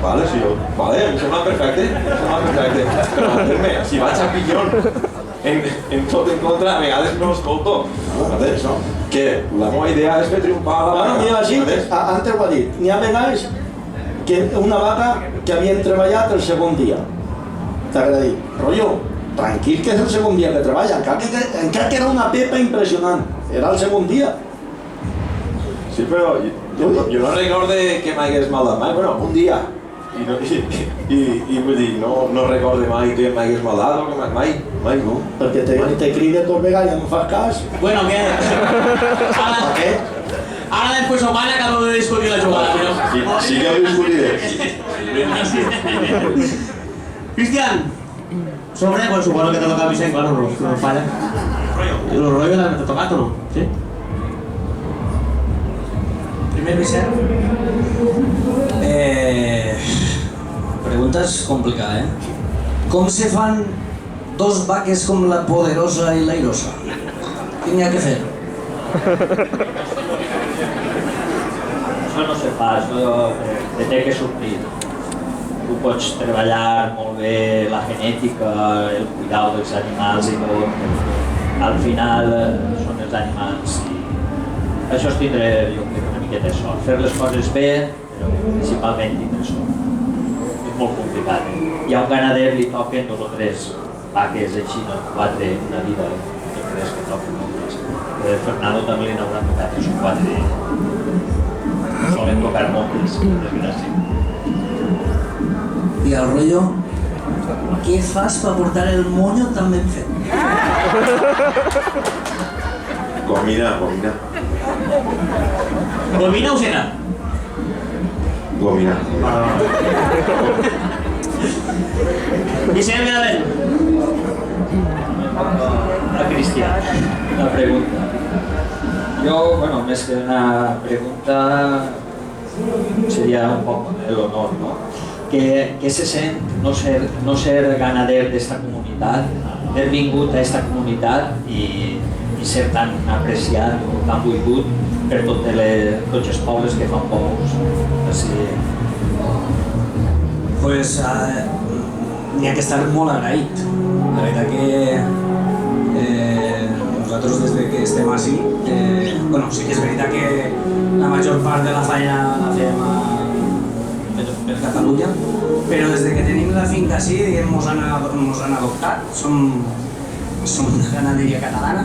Vale, sí, em sembla perfecte. Però entén-me, si vaig a Pinyón en tot en contra, a vegades no escolto. Que la meva idea és fer triomfar a la vaca. Mira, així, antes ho ha dit, n'hi ha vegades que una vaca que havien treballat el segon dia. T'agrada dir, rotllo, tranquil que és el segon dia que treballa, encara que era una pepa impressionant, era el segon dia. Sí, però jo no recordo que m'hagués maldat mai, bueno, un dia. I vull dir, no recordo mai que m'hagués maldat o que mai no. Perquè te crida tot vegada i no fas cas. Bueno, ¿qué? Ahora después Omar acabo de discutir la jugada, pero... Sí que ho discutiré. Cristian, sobre, pues supongo que te toca a Vicent, claro, no falla. ¿El rollo te ha tocado o no? ¿Sí? Primer Vicent. Pregunta és complicada, Com se fan 2 vaques com la poderosa i l'airosa? Què n'hi ha que fer? això no se fa, això te té que sortir. Tu pots treballar molt bé la genètica, el cuidado dels animals i tot, però al final són els animals i això és tindre, jo crec, una miqueta de sort. Fer les coses bé, però principalment tindre sort. És molt complicat. Hi ha un ganader, li toquen 2 o 3 vaques així, 4 en una vida, no creus que toquen moltes. Fernando també li n'haurà tocat 3 o 4. Solen tocar moltes, per desgràcia. I el rotllo, què fas per portar el moño tan ben fet? Gomina. Gomina o cena? Gomina. Vicent Benavent. A Cristian, una pregunta. Jo, bueno, més que una pregunta, seria un poc l'honor, no? Què se sent no ser ganader d'esta comunitat, haver vingut a aquesta comunitat i ser tan apreciat o tan volgut per tots els pobles que fan bous. Pues n'hi ha que estar molt agraït. La veritat que nosaltres des de que estem així, bueno, sí que és veritat que la major part de la feina la fem per Catalunya, però des de que tenim la finca així, diguem, mos han adoptat, som una ganaderia catalana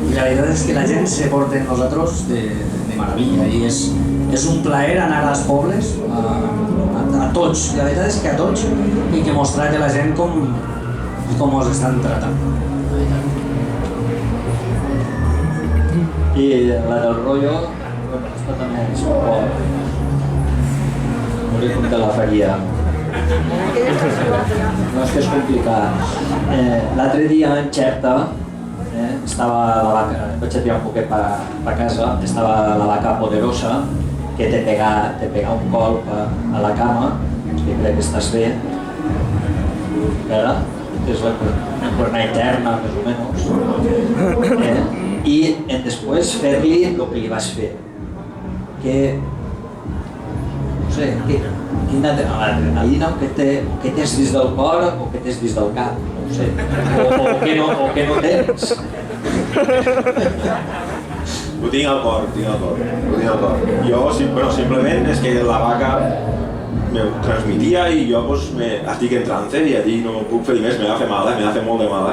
i la veritat és que la gent se porta amb nosaltres de meravella i és un plaer anar als pobles, a tots, la veritat és que a tots, i que mostrar a la gent com els estan tratant. I la del rotllo, bueno, això també és un poc... com te la faria. No, és que és complicat. L'altre dia en Xerta, estava la vaca, vaig enviar un poquet a casa, estava la vaca poderosa, que te pega un colp a la cama, que crec que estàs bé. És la cuerna interna, més o menys. I després fer-li el que li vas fer. Que no sé, quina adrenalina, o que tens dins del cor o que tens dins del cap, no ho sé, o que no tens. Ho tinc al cor. Jo, simplement és que la vaca me transmitia i jo estic en trance i allí no puc fer més, me va fer mal, me va fer molt de mal.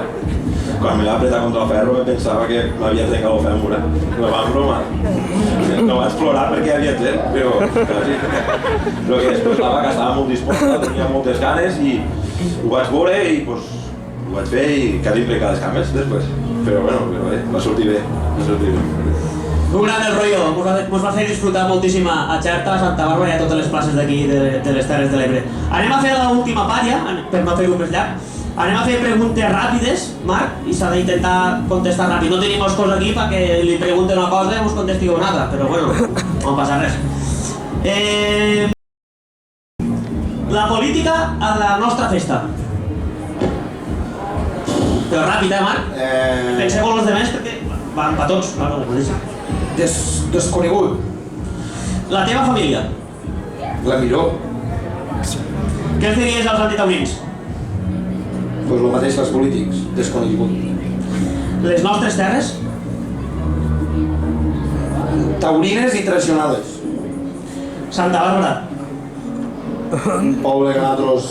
Quan me va apretar contra el ferro pensava que m'havia trencat el fèmur, no va bromar. No vaig plorar perquè havia tret, però quasi. Però que després la vaca estava molt disposta, tenia moltes ganes i ho vaig veure i ho vaig fer i quasi em trencar les cames després. Però bueno, va sortir bé. Un gran del rotllo, mos va fer disfrutar moltíssim a Xerta, a Santa Bàrbara i a totes les places d'aquí de les Terres de l'Ebre. Anem a fer l'última part ja, per no fer-ho més llarg. Anem a fer preguntes ràpides, Marc, i s'ha d'intentar contestar ràpid. No tenim els cos aquí perquè li pregunten una cosa i us contesti una altra, però bueno, no passa res. La política a la nostra festa. Però ràpid, Marc? Penseu els demés perquè van per tots, claro, ho deixa. Desconegut. La teva família. La millor. Què els diries als antitaurins? Pues el mateix que els polítics, desconegut. Les nostres terres? Taurines i traicionades. Santa Bàrbara. Un poble que nosaltres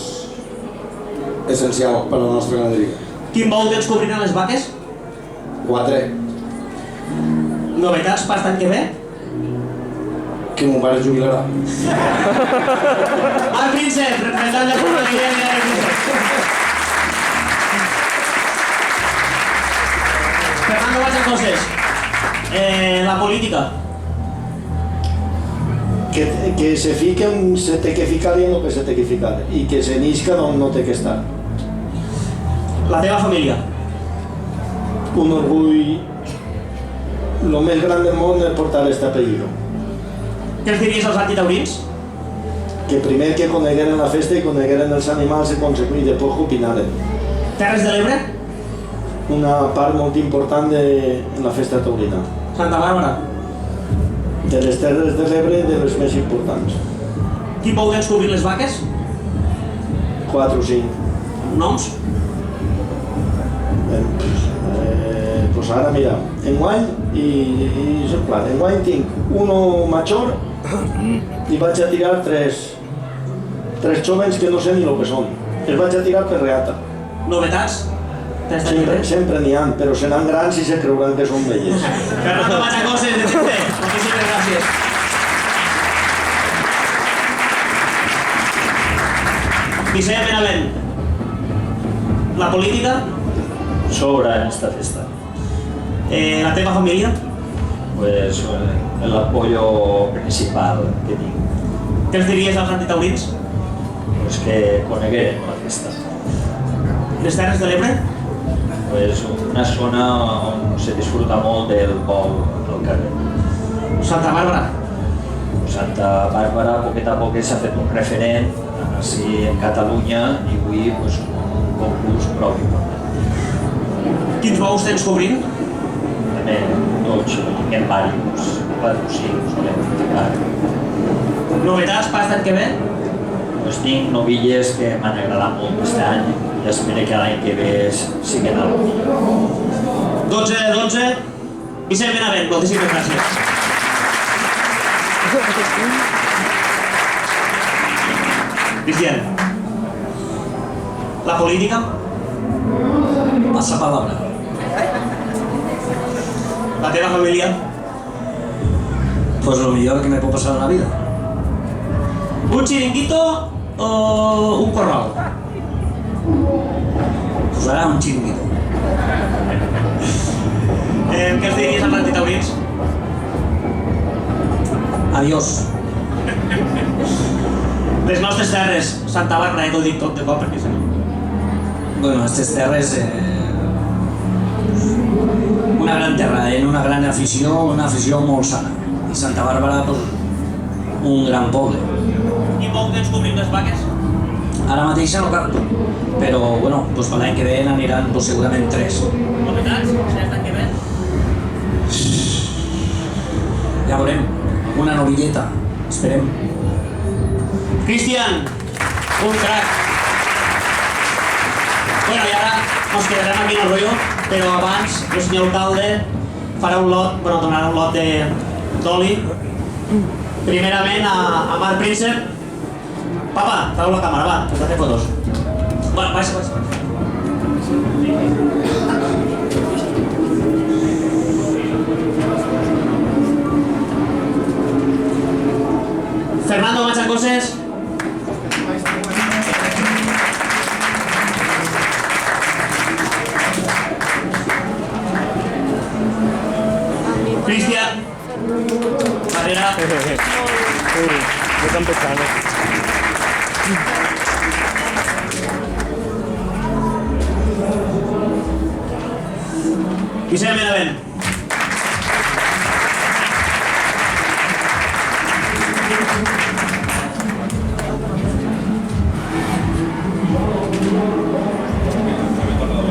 essencial per a la nostra ganaderia. Quin bou tens cobriran les vaques? 4. Novetats per l'any que ve? Que mon pare es jubilarà. Marc Príncep, representant de Comunitat de Príncep. Fernando Bachacoses, la política. Que se fique, se té que ficar en lo que se té que ficar i que se nisca on no té que estar. La teva família. Un orgull, lo més gran del món és portar este apellido. Què els diries als antitaurins? Que primer que conegueren la festa i conegueren els animals i després opinaren. Terres de l'Ebre? Una part molt important de la festa taurina. Santa Bàrbara. de les Terres de l'Ebre de les més importants. Qui pou descobrir les vaques? 4 o 5. Noms? Pues ara mira, enguany, i és clar, enguany tinc uno major i vaig a tirar tres jóvens que no sé ni el que són. Els vaig a tirar per reata. Novetats? Sempre n'hi ha, però seran grans i se creuran que són velles. Fernando Machacoses, de Tente, moltíssimes gràcies. Vicent Benavent, la política, Sobra en esta festa. la teva família, Pues el apoyo principal que tinc. què els diries als antitaurins? Pues que conegueren la festa. Les Terres de l'Ebre, Pues una zona on se disfruta molt del bou al carrer. Santa Bàrbara, Santa Bàrbara, a poquet a poquet s'ha fet un referent així en Catalunya i avui pues, un concurs prou important. quins bous tens cobrint? També tots tinguem diversos, 4 o 5 solem ficar. Novetats per l'any que ve? Pues tinc novilles que m'han agradat molt aquest any i espero que l'any que ve siguin algo millor. 12 de 12, Vicent Benavent, moltíssimes gràcies. Vicent, la política, Pasa palabra. la teva família, Pues lo mejor que me puede pasar en la vida. un chiringuito o un corral? Pues hará un chiringuito. Què els diries als antitaurins? Adiós. Les nostres terres, Santa Bàrbara, t'ho dic tot de cop, perquè si no... Bueno, estas terres, una gran terra, una gran afició, una afició molt sana. I Santa Bàrbara, pues, un gran poble. I poc temps cobrint les vaques? Ara mateix no cal, però bueno, pues, per l'any que ve n'aniran pues, segurament 3. Novetats? Si l'any que ve? Ja veurem, una novilleta, esperem. Cristian, un crac. Bueno, i ara ens quedarem aquí en el rotllo, però abans el senyor alcalde farà un lot, bueno, donarà un lot d'oli. Primerament a Marc Príncep. Papa, trau la càmera, va, que has de fer fotos. Bueno, baixa. Fernando Machacoses. Cristian. Barrera. Muy campechano. Vicent Benavent.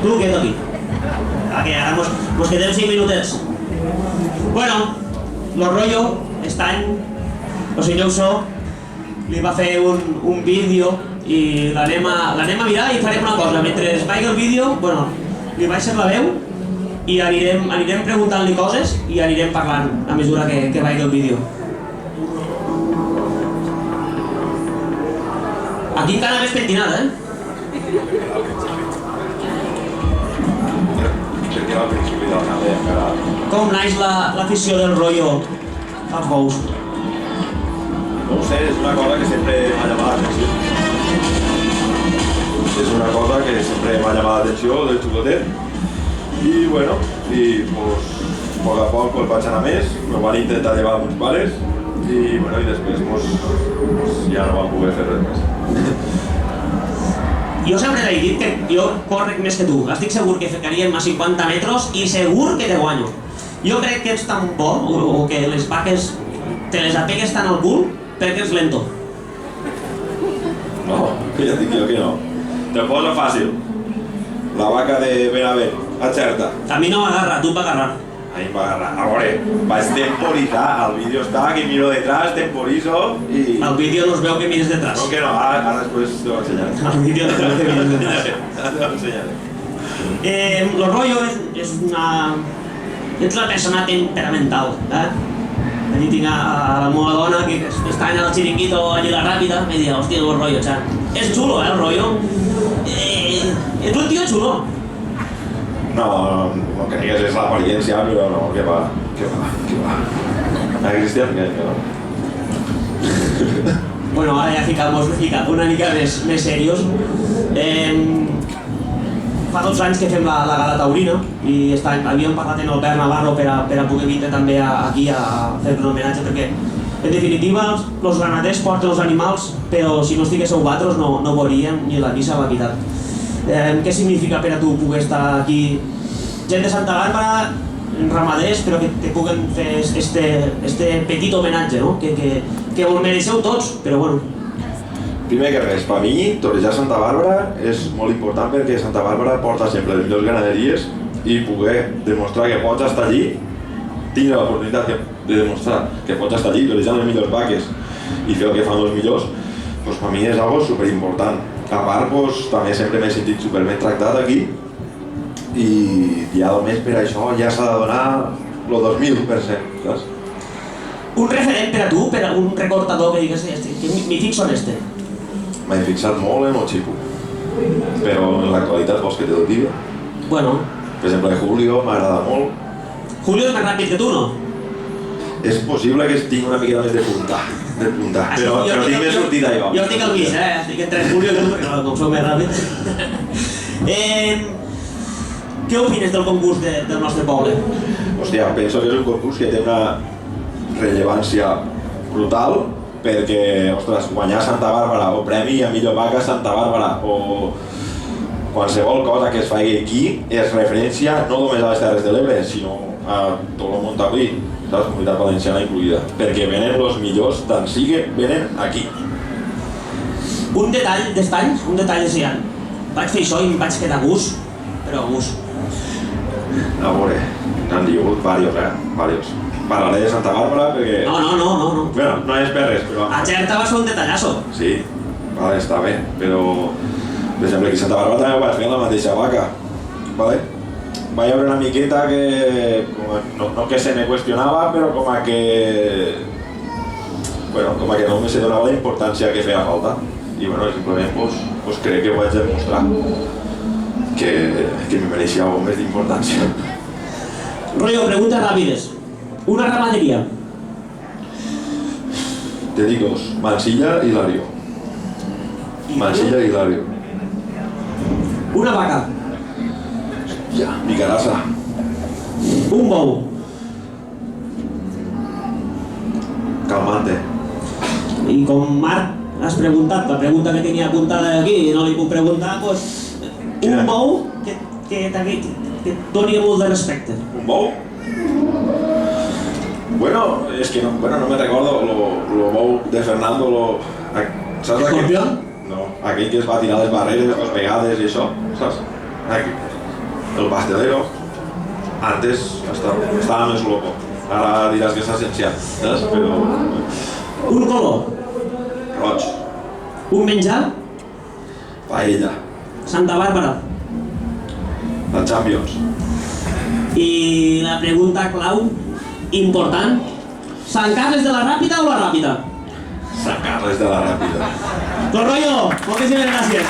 Tu, queda't aquí. Aquí, ara mos quedem 5 minutets. Bueno, lo rollo, aquest any, el senyor Usó li va fer un vídeo i l'anem a mirar i farem una cosa. Mentre vagi el vídeo, bueno, li baixem la veu i anirem preguntant-li coses i anirem parlant a mesura que vagi el vídeo. Aquí encara més pentinat, Com naix l'afició del rotllo als bous? No ho sé, és una cosa que sempre m'ha llamat l'atenció. És una cosa que sempre m'ha llamat l'atenció del xucotet. I bueno, pues, poc a poc pues, vaig anar més, me van intentar llevar a uns pares i bueno, i després pues, ja no van poder fer res més. Jo sempre t'he dit que jo correc més que tu. Estic segur que ficaríem a 50 metres i segur que te guanyo. Jo crec que ets tan bo, o que les vaques te les apegues tant al cul, perquè ets lento. No, que ja dic jo que no. Te poso fàcil. La vaca de Benavent, acerta. A mi no m'agarra, tu et va agarrar. ahí em va agarrar. A veure, vaig temporitzar, el vídeo està, que miro detrás, temporizo i... El vídeo no es veu que mires detrás. No, que no, ara després te ho ensenyaré. El vídeo no es veu que mires detrás. Ara te ho ensenyaré. Lo rollo és una... Ets una persona temperamental, Allí tinc a la meva dona que està en el xiringuito allí la ràpida, me diu, hòstia, el rollo, xan. És xulo, el rollo. Ets un tio xulo. No cregues, és l'aparença, però no, que va. Cristian, que no. Bueno, ara ja ficat una mica més serios. Fa 2 anys que fem la gala taurina i havíem parlat amb Albert Navarro per a poder vindre també aquí a fer un homenatge, perquè en definitiva els granaders porten els animals, però si no estiguéssiu vosaltres no veuríem ni la missa a la veritat. Què significa per a tu poder estar aquí? Gent de Santa Bàrbara, ramaders, però que te puguen fer este petit homenatge, no? Que ho mereixeu tots, però bueno. Primer que res, per mi, torejar Santa Bàrbara és molt important perquè Santa Bàrbara porta sempre les millors ganaderies i poder demostrar que pots estar allí, tindre l'oportunitat de demostrar que pots estar allí torejant les millors vaques i fer el que fan els millors, doncs per mi és algo superimportant. A part, també sempre m'he sentit superben tractat aquí i ja només per això ja s'ha de donar el 2000%, saps? Un referent per a tu, per a un recortador que digues que m'hi fixo en este. M'he fixat molt en el xico, però en l'actualitat vols que te ho digui? Bueno. Per exemple, Julio m'agrada molt. Julio és més ràpid que tu, no? És possible que tinc una miqueta més de punta, però tinc més sortida i va. Jo tinc el mig, estic entre Julio i tu, perquè com som més ràpids. Què opines del concurs del nostre poble? Hòstia, penso que és un concurs que té una rellevància brutal, perquè, ostres, guanyar Santa Bàrbara o premi a millor vaca Santa Bàrbara o qualsevol cosa que es faci aquí és referència no només a les Terres de l'Ebre, sinó a tot el Montaví, la Comunitat Valenciana incluïda, perquè venen els millors, tant sigui, venen aquí. Un detall d'estany, un detall de Sian. Vaig fer això i em vaig quedar a gust, però a gust. A veure, n'han digut diversos. Parlaré de Santa Bàrbara perquè... No. Bueno, no és per res, però... A Xerta va ser un detallasso. Sí, vale, està bé, però... Per exemple, aquí a Santa Bàrbara també ho vaig fer la mateixa vaca, vale? Va hi haver una miqueta que... No que se me qüestionava, però com a que... Bueno, com a que no me se donava la importància que feia falta. I bueno, simplement pues crec que ho vaig demostrar que me mereixia algo més d'importància. Rollo, preguntes ràpides. Una ramaderia. Te dic dos, Mansilla i Hilario. Mansilla i Hilario. Una vaca. Ja, Micarassa. Un bou. Calmante. I com Marc has preguntat, la pregunta que tenia apuntada aquí i no li puc preguntar, doncs... Un bou que doni molt de respecte. Un bou? Bueno, és que no me recordo lo bou de Fernando, saps Escorpión? No, aquell que es va tirar les barreres, les vegades i això, saps? El pastelero, antes estava més loco, ara diràs que s'ha essenciat, saps? Però... Un color. Roig. Un menjar. Paella. Santa Bàrbara. La Champions. I la pregunta clau, important, Sant Carles de la Ràpida o la Ràpida? Sant Carles de la Ràpida. Don Rollo, moltíssimes gràcies.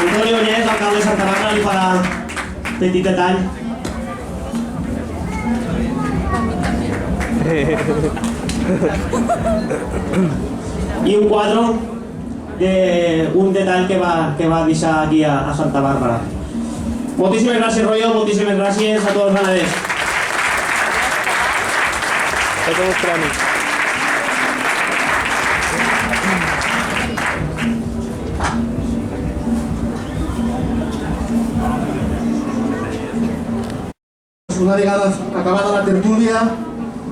Antonio Ollés, alcalde de Santa Bàrbara, li farà petit detall. I un quadre d'un detall que va deixar aquí a Santa Bàrbara. Moltíssimes gràcies, Rollo, moltíssimes gràcies a tots els ramaders. Tots els premis. Una vegada acabada la tertúlia,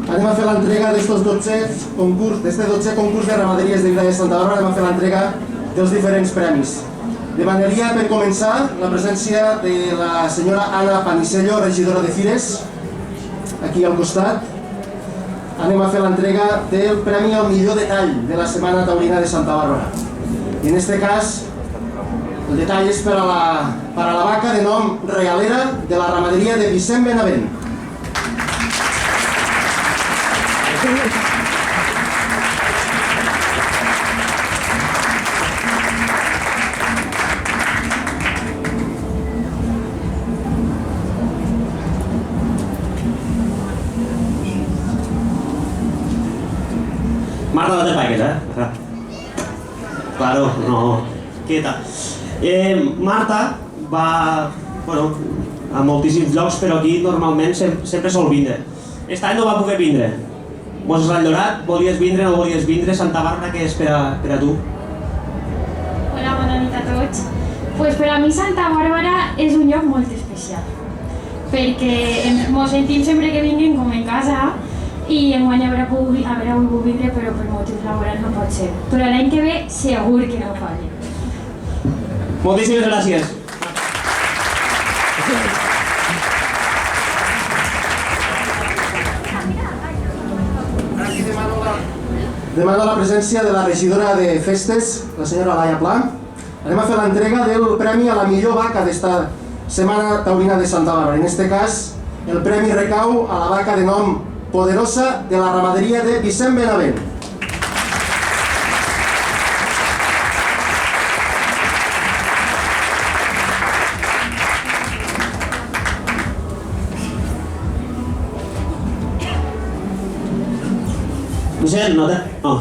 anem a fer l'entrega d'este 12è concurs de ramaderies de Vila de Santa Bàrbara, anem a fer l'entrega dels diferents premis. Demanaria per començar la presència de la senyora Ana Panisello, regidora de Fires, aquí al costat. Anem a fer l'entrega del Premi al millor detall de la Setmana Taurina de Santa Bàrbara. I en este cas, el detall és per a la vaca de nom Realera de la ramaderia de Vicent Benavent. Marta, no te pagues, Claro, no. Quieta. Marta va, a moltíssims llocs, però aquí normalment sempre sol vindre. Aquest any no va poder vindre. Mos has enllorat, volies vindre, no volies vindre, Santa Bàrbara, què és per a tu? Hola, bona nit a tots. Pues per a mi Santa Bàrbara és un lloc molt especial, perquè mos sentim sempre que vinguin com en casa, i enguany haurà volgut vindre, però per motius laborals no pot ser. Però l'any que ve segur que no falla. Moltíssimes gràcies. Demano la presència de la regidora de Festes, la senyora Laia Pla. Anem a fer l'entrega del premi a la millor vaca d'esta Setmana Taurina de Santa Bàrbara. En este cas, el premi recau a la vaca de nom Poderosa de la ramaderia de Vicent Benavent. Vicent, no.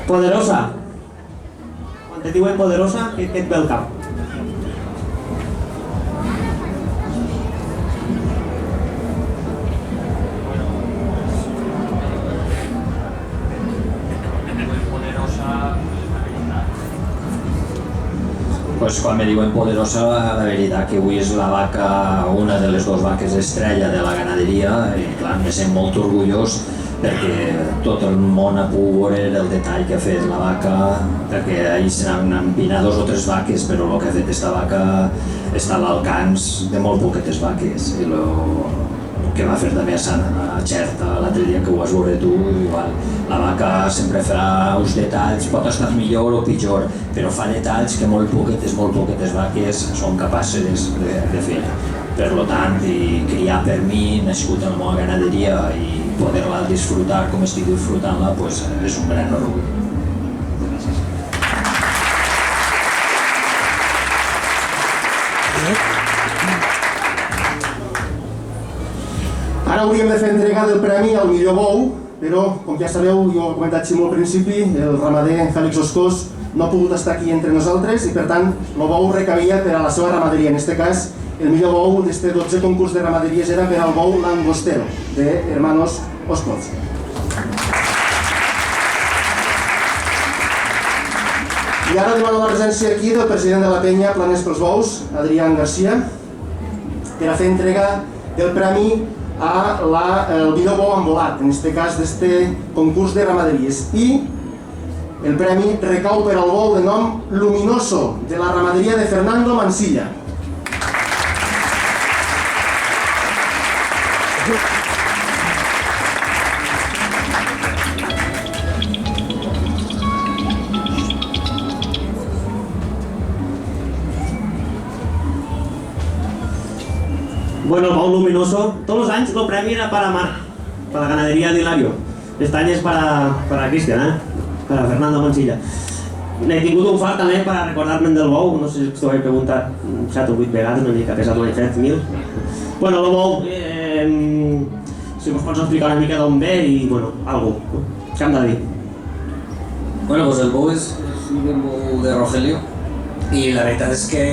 Poderosa. Quan te diuen poderosa, què et ve al cap? Pues quan me diuen poderosa, la veritat que avui és la vaca, una de les dues vaques estrella de la ganaderia, i clar, me sent molt orgullós perquè tot el món ha pogut veure el detall que ha fet la vaca, perquè ahir se n'han empinat 2 o 3 vaques, però el que ha fet aquesta vaca està a l'alcance de molt poquetes vaques. I el que va fer també a Xerta l'altre dia, que ho vas veure tu, igual. La vaca sempre farà uns detalls, pot estar millor o pitjor, però fa detalls que molt poquetes vaques són capaces de fer. Per tant, criar per mi, nascut en la meva ganaderia, i poder-la disfrutar com estic disfrutant-la, és un gran orgull. Ara hauríem de fer entrega del premi al millor bou, però, com ja sabeu, jo ho he comentat així molt al principi, el ramader Fèlix Oscós no ha pogut estar aquí entre nosaltres i, per tant, el bou recabia per a la seva ramaderia. En aquest cas, el millor bou d'este 12 concurs de ramaderies era per al bou Langostero, de Hermanos Oscós. I ara demano la presència aquí del president de la penya Planers pels Bous, Adrián García, per a fer entrega del premi al millor bou embolat, en aquest cas d'este concurs de ramaderies. I el premi recau per al bou de nom Luminoso, de la ramaderia de Fernando Mansilla. Bueno, el bou Luminoso, tots els anys el premi era para Marc, para la ganadería de Hilario. Este any és para Cristian, para Fernando Mansilla. He tingut un fart també per recordar-me'n del bou, no sé si t'ho he preguntat 7 o 8 vegades, una mica pesat l'he fet, 1000. Bueno, el bou, si us pots explicar una mica d'on ve i, bueno, algo, què hem de dir? Bueno, pues el bou és un bou de Rogelio i la veritat és que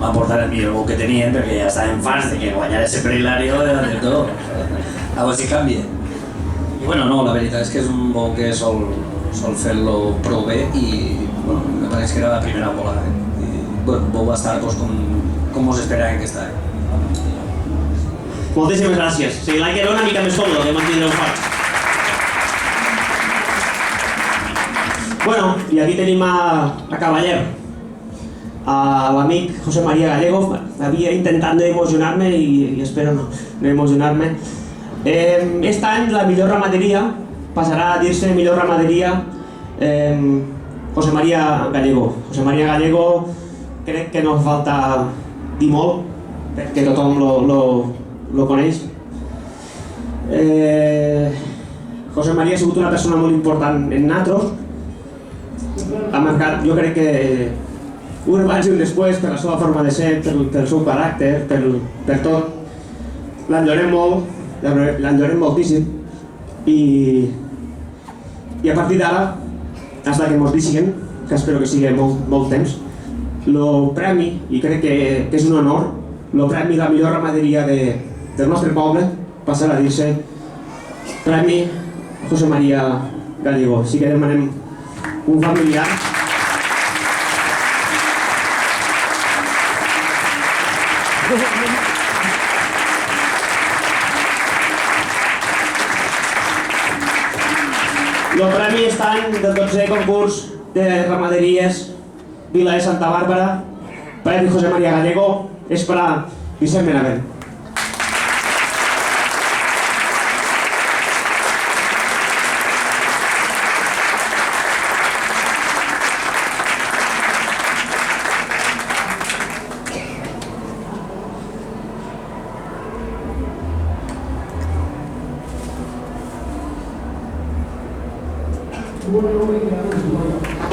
va portar el millor bou que tenien perquè ja estaven fans de que guanyara sempre Hilario de tot. A veure si canvia. I bueno, no, la veritat és que és un bou que sol fer-lo prou bé i bueno, me pareix que era la primera volada. I bueno, el bou va estar pues, com us esperàvem que està. Moltíssimes gràcies. Sí, l'any que ve una mica més còmode, que mantindreu fort. Bueno, i aquí tenim a Cavaller. a l'amic José María Gallego. Havia intentat no emocionar-me i espero no emocionar-me. Aquest any la millor ramaderia passarà a dir-se millor ramaderia José María Gallego. José María Gallego crec que no falta dir molt perquè tothom lo coneix. José María ha sigut una persona molt important en nosaltres. Ha marcat, jo crec que un abans i un després per la seva forma de ser, pel seu caràcter, per tot. L'enyorem molt, l'enyorem moltíssim i a partir d'ara, fins que ens deixin, que espero que sigui molt temps, el premi, i crec que és un honor, el premi la millor ramaderia del nostre poble passarà a dir-se Premi José María Gallego. Així que demanem un familiar. El premi està del 12è concurs de ramaderies Vila de Santa Bàrbara, Premi José María Gallego, és per a Vicent Benavent.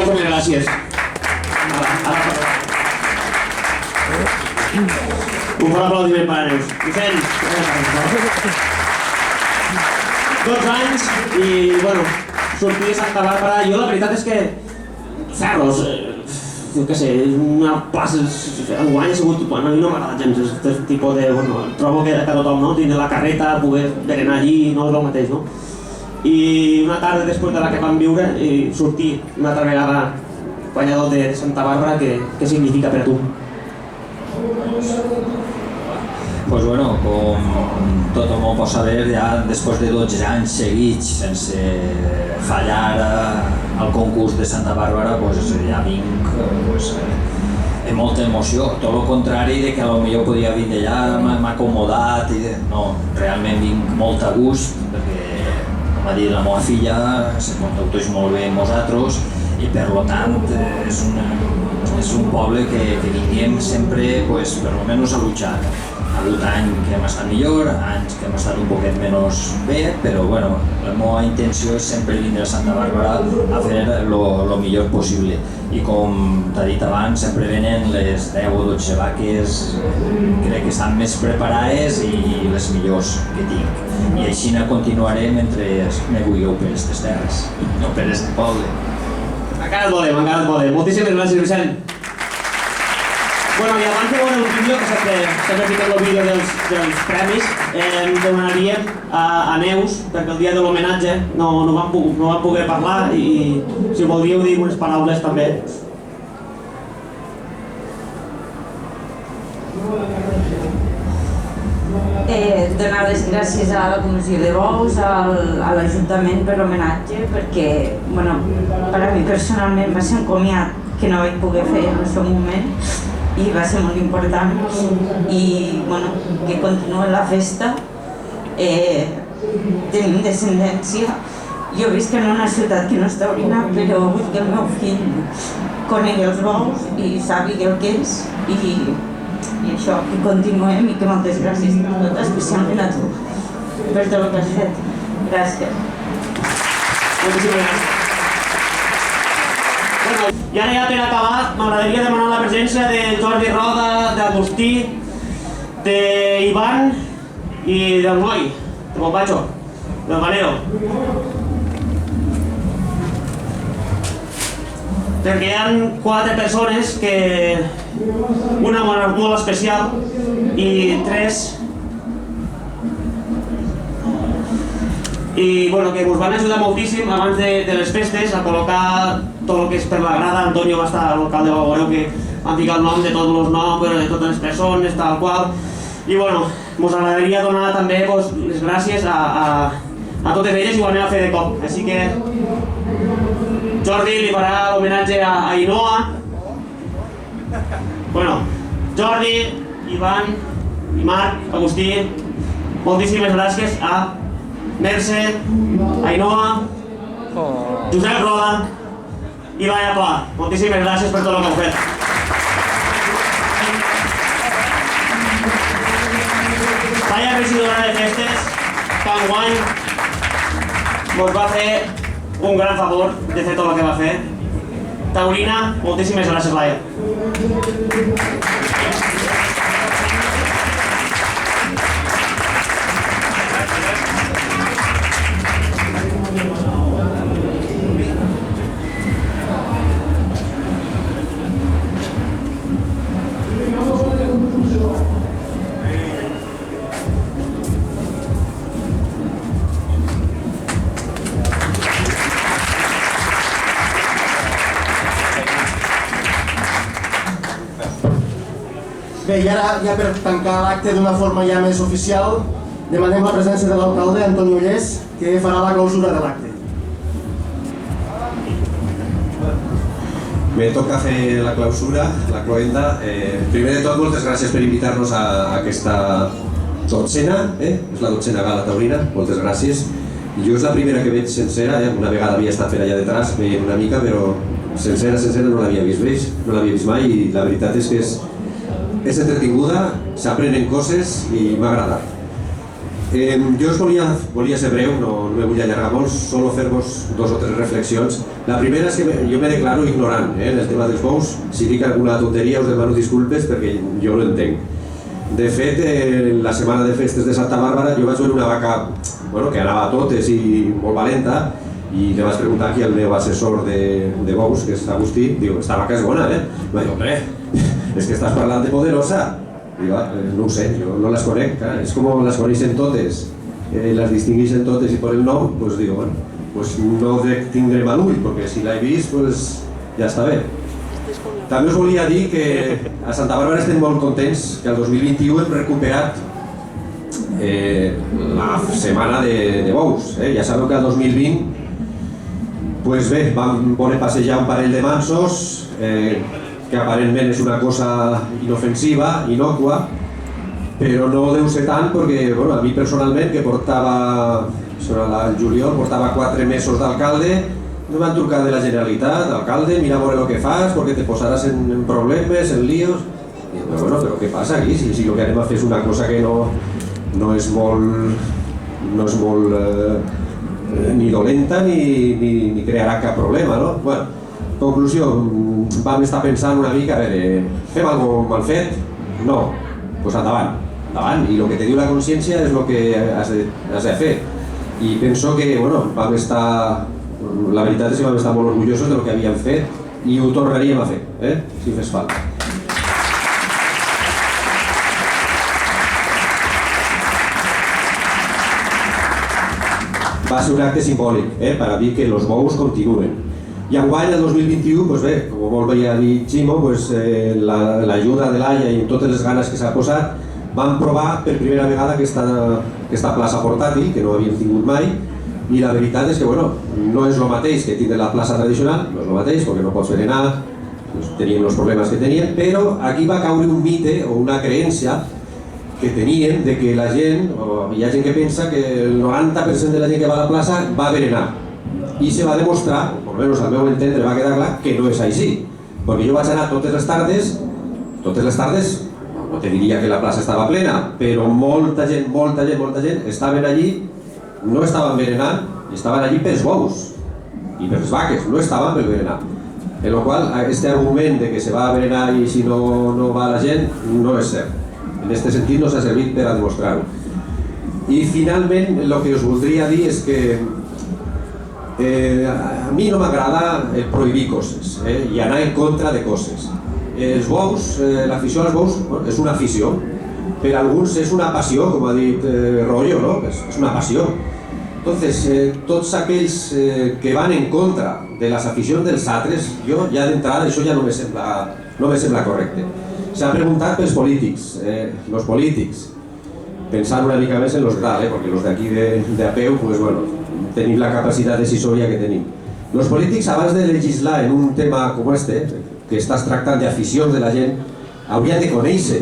Moltes gràcies. Un fort aplaudiment per a Neus. Vicent, 12 anys i, bueno, sortir de Santa Bàrbara, jo la veritat és que Ferros, jo què sé, una plaça, enguany ha sigut, bueno, a mi no m'agrada gens aquest tipus de, bueno, trobo que tothom, no?, tindre la carreta, poder berenar allí, no és el mateix, no? I una tarda després de la que vam viure, sortir una altra vegada guanyador de Santa Bàrbara, què significa per a tu? Pues bueno, com tothom ho pot saber, ja després de 12 anys seguits sense fallar al concurs de Santa Bàrbara, pues ja vinc amb molta emoció, tot el contrari de que potser podia vindre allà, m'ha acomodat, no, realment vinc molt a gust, perquè com ha dit la meva filla, se contacteix molt bé amb nosaltres i per tant és un poble que vinguem sempre, per almenys a luchar. Ha hagut anys que hem estat millor, anys que hem estat un poquet menys bé, però bueno, la meva intenció és sempre vindre a Santa Bàrbara a fer el millor possible. I com t'ha dit abans, sempre venen les 10 o 12 vaques, crec que estan més preparades i les millors que tinc. I així continuaré mentre me vulgueu per aquestes terres, no per aquest poble. Encara et volem. Moltíssimes gràcies, Vicent. Bueno, i abans de veure el vídeo, que sempre fiquem el vídeo dels premis, demanaríem a Neus, perquè el dia de l'homenatge no vam poder parlar i si voldríeu dir unes paraules també. Donar les gràcies a la Comissió de Bous, a l'Ajuntament per l'homenatge, perquè per a mi personalment va ser un comiat que no vaig poder fer en el seu moment i va ser molt important i que continuï la festa. Tenim descendència. Jo visc en una ciutat que no és taurina, però vull que el meu fill conegui els bous i sàpiga el que és i això, que continuem i que moltes gràcies a tot, especialment a tu per tot el que has fet. Gràcies. Moltíssimes gràcies. I ara ja per acabar, m'agradaria demanar la presència de Jordi Roda, d'Agustí, d'Ivan i del Noi, de Bombacho, del Vanero. Perquè hi ha 4 persones que... una molt especial i 3... i que ens van ajudar moltíssim abans de les festes a col·locar tot el que és per la grada. Antonio va estar, l'alcalde, veureu que van ficar el nom de tots els noms, de totes les persones, tal qual. I ens agradaria donar també les gràcies a totes elles i ho anem a fer de cop. Així que Jordi li farà l'homenatge a Ainhoa, Bueno, Jordi, Ivan i Marc, Agustí, moltíssimes gràcies a Mercè, Ainhoa, Josep Roda i Laia Pla. Moltíssimes gràcies per tot el que heu fet. Laia, regidora de festes, que enguany mos va fer un gran favor de fer tot el que va fer. Taurina, moltíssimes gràcies, Laia. Bé, i ara, ja per tancar l'acte d'una forma ja més oficial, demanem la presència de l'alcalde, Antoni Ollés, que farà la clausura de l'acte. Bé, toca fer la clausura, la cloenda. Primer de tot, moltes gràcies per invitar-nos a aquesta dotzena, és la dotzena gala taurina, moltes gràcies. Jo és la primera que veig sencera, una vegada havia estat fent allà detrás, veient una mica, però sencera no l'havia vist mai, i la veritat és que és entretinguda, s'aprenen coses i m'ha agradat. Jo volia ser breu, no me vull allargar molt, solo fer-vos 2 o 3 reflexions. La primera és que jo me declaro ignorant en el tema dels bous. Si dic alguna tonteria us demano disculpes perquè jo no entenc. De fet, la setmana de festes de Santa Bàrbara jo vaig veure una vaca que anava a totes i molt valenta, i li vaig preguntar aquí al meu assessor de bous, que és Agustí, diu, esta vaca és bona, Va dir, hombre, és que estàs parlant de Poderosa. Diu, no ho sé, jo no les conec, és com les coneixen totes, les distingueixen totes i per el nom, doncs diu, bueno, no tindré mal ull, perquè si l'he vist, ja està bé. També us volia dir que a Santa Bàrbara estem molt contents que el 2021 hem recuperat la setmana de bous. Ja sabeu que el 2020 vam voler passejar un parell de mansos, que aparentment és una cosa inofensiva, innocua, però no deu ser tant perquè a mi personalment, que portava, el juliol, portava 4 mesos d'alcalde, me van trucar de la Generalitat, alcalde, mira a veure el que fas, perquè te posaràs en problemes, en líos. I dic, però què passa aquí? Si el que anem a fer és una cosa que no és molt ni dolenta ni crearà cap problema, no? Conclusió, vam estar pensant una mica, a veure, fem alguna cosa mal fet? No, doncs endavant, i el que te diu la consciència és el que has de fer. I penso que, vam estar, la veritat és que vam estar molt orgullosos del que havíem fet i ho tornaríem a fer, si fes falta. Va ser un acte simbòlic, per a dir que els bous continuen. I enguany, el 2021, com molt bé ha dit Ximo, l'ajuda de Laia i amb totes les ganes que s'ha posat, vam provar per primera vegada aquesta plaça portàtil, que no havíem tingut mai, i la veritat és que no és el mateix que tindre la plaça tradicional, no és el mateix, perquè no pots berenar, teníem els problemes que teníem, però aquí va caure un mite o una creença que teníem de que la gent, hi ha gent que pensa que el 90% de la gent que va a la plaça va a berenar. I se va demostrar, almenys al meu entendre va quedar clar, que no és així. Perquè jo vaig anar totes les tardes, no te diria que la plaça estava plena, però molta gent estaven allí, no estaven berenant, estaven allí pels bous i per les vaques, no estaven per berenar. En la qual aquest argument de que se va a berenar i si no va la gent, no és cert. En aquest sentit no s'ha servit per a demostrar-ho. I finalment el que us voldria dir és que a mi no m'agrada prohibir coses i anar en contra de coses. Els bous, l'afició als bous és una afició, per a alguns és una passió, com ha dit Royo, no? És una passió. Entonces, tots aquells que van en contra de les aficions dels altres, jo ja d'entrada això ja no me sembla correcte. S'ha preguntat pels polítics, els polítics, pensant una mica més en los GRAL, perquè los d'aquí de a peu, tenim la capacitat decisoria que tenim. Els polítics, abans de legislar en un tema com este, que estàs tractant d'aficions de la gent, haurien de conèixer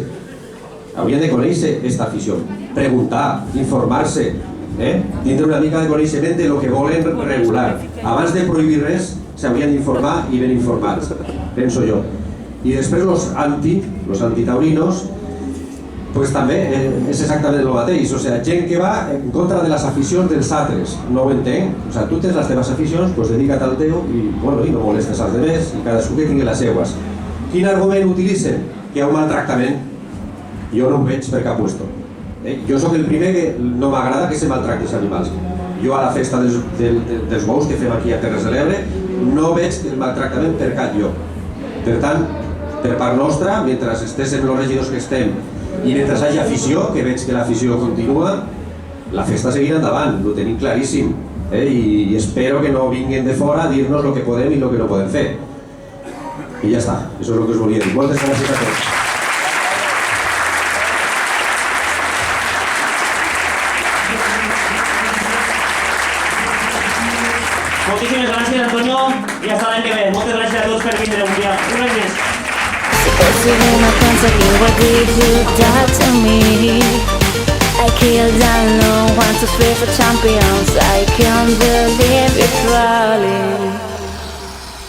aquesta afició, preguntar, informar-se, tindre una mica de coneixement de lo que volen regular. Abans de prohibir res, s'haurien d'informar i ben informats, penso jo. I després els antitaurinos, pues també és exactament el mateix, o sigui, gent que va en contra de les aficions dels altres, no ho entenc, o sigui, tu tens les teves aficions, pues dedica't al teu i no molestes als demés i cadascú que tingui les seues. Quin argument utilitzen? Que hi ha un maltractament. Jo no ho veig per cap puesto. Jo sóc el primer que no m'agrada que se maltracti els animals. Jo a la festa dels bous que fem aquí a Terres de l'Ebre no veig el maltractament per cap lloc. Per tant, per part nostra, mentre estéssim els regidors que estem i mentre hi hagi afició, que veig que l'afició continua, la festa seguirà endavant, ho tenim claríssim. I espero que no vinguin de fora a dir-nos el que podem i el que no podem fer. I ja està, això és el que us volia dir. Moltes gràcies a tots. Moltíssimes gràcies, Antonio, i hasta l'any que ve. Moltes gràcies a tots per vindre un dia. Un any més. Una pensa que what did you do to me? I killed alone, 1, 2, 3 for champions. I can't believe it, really.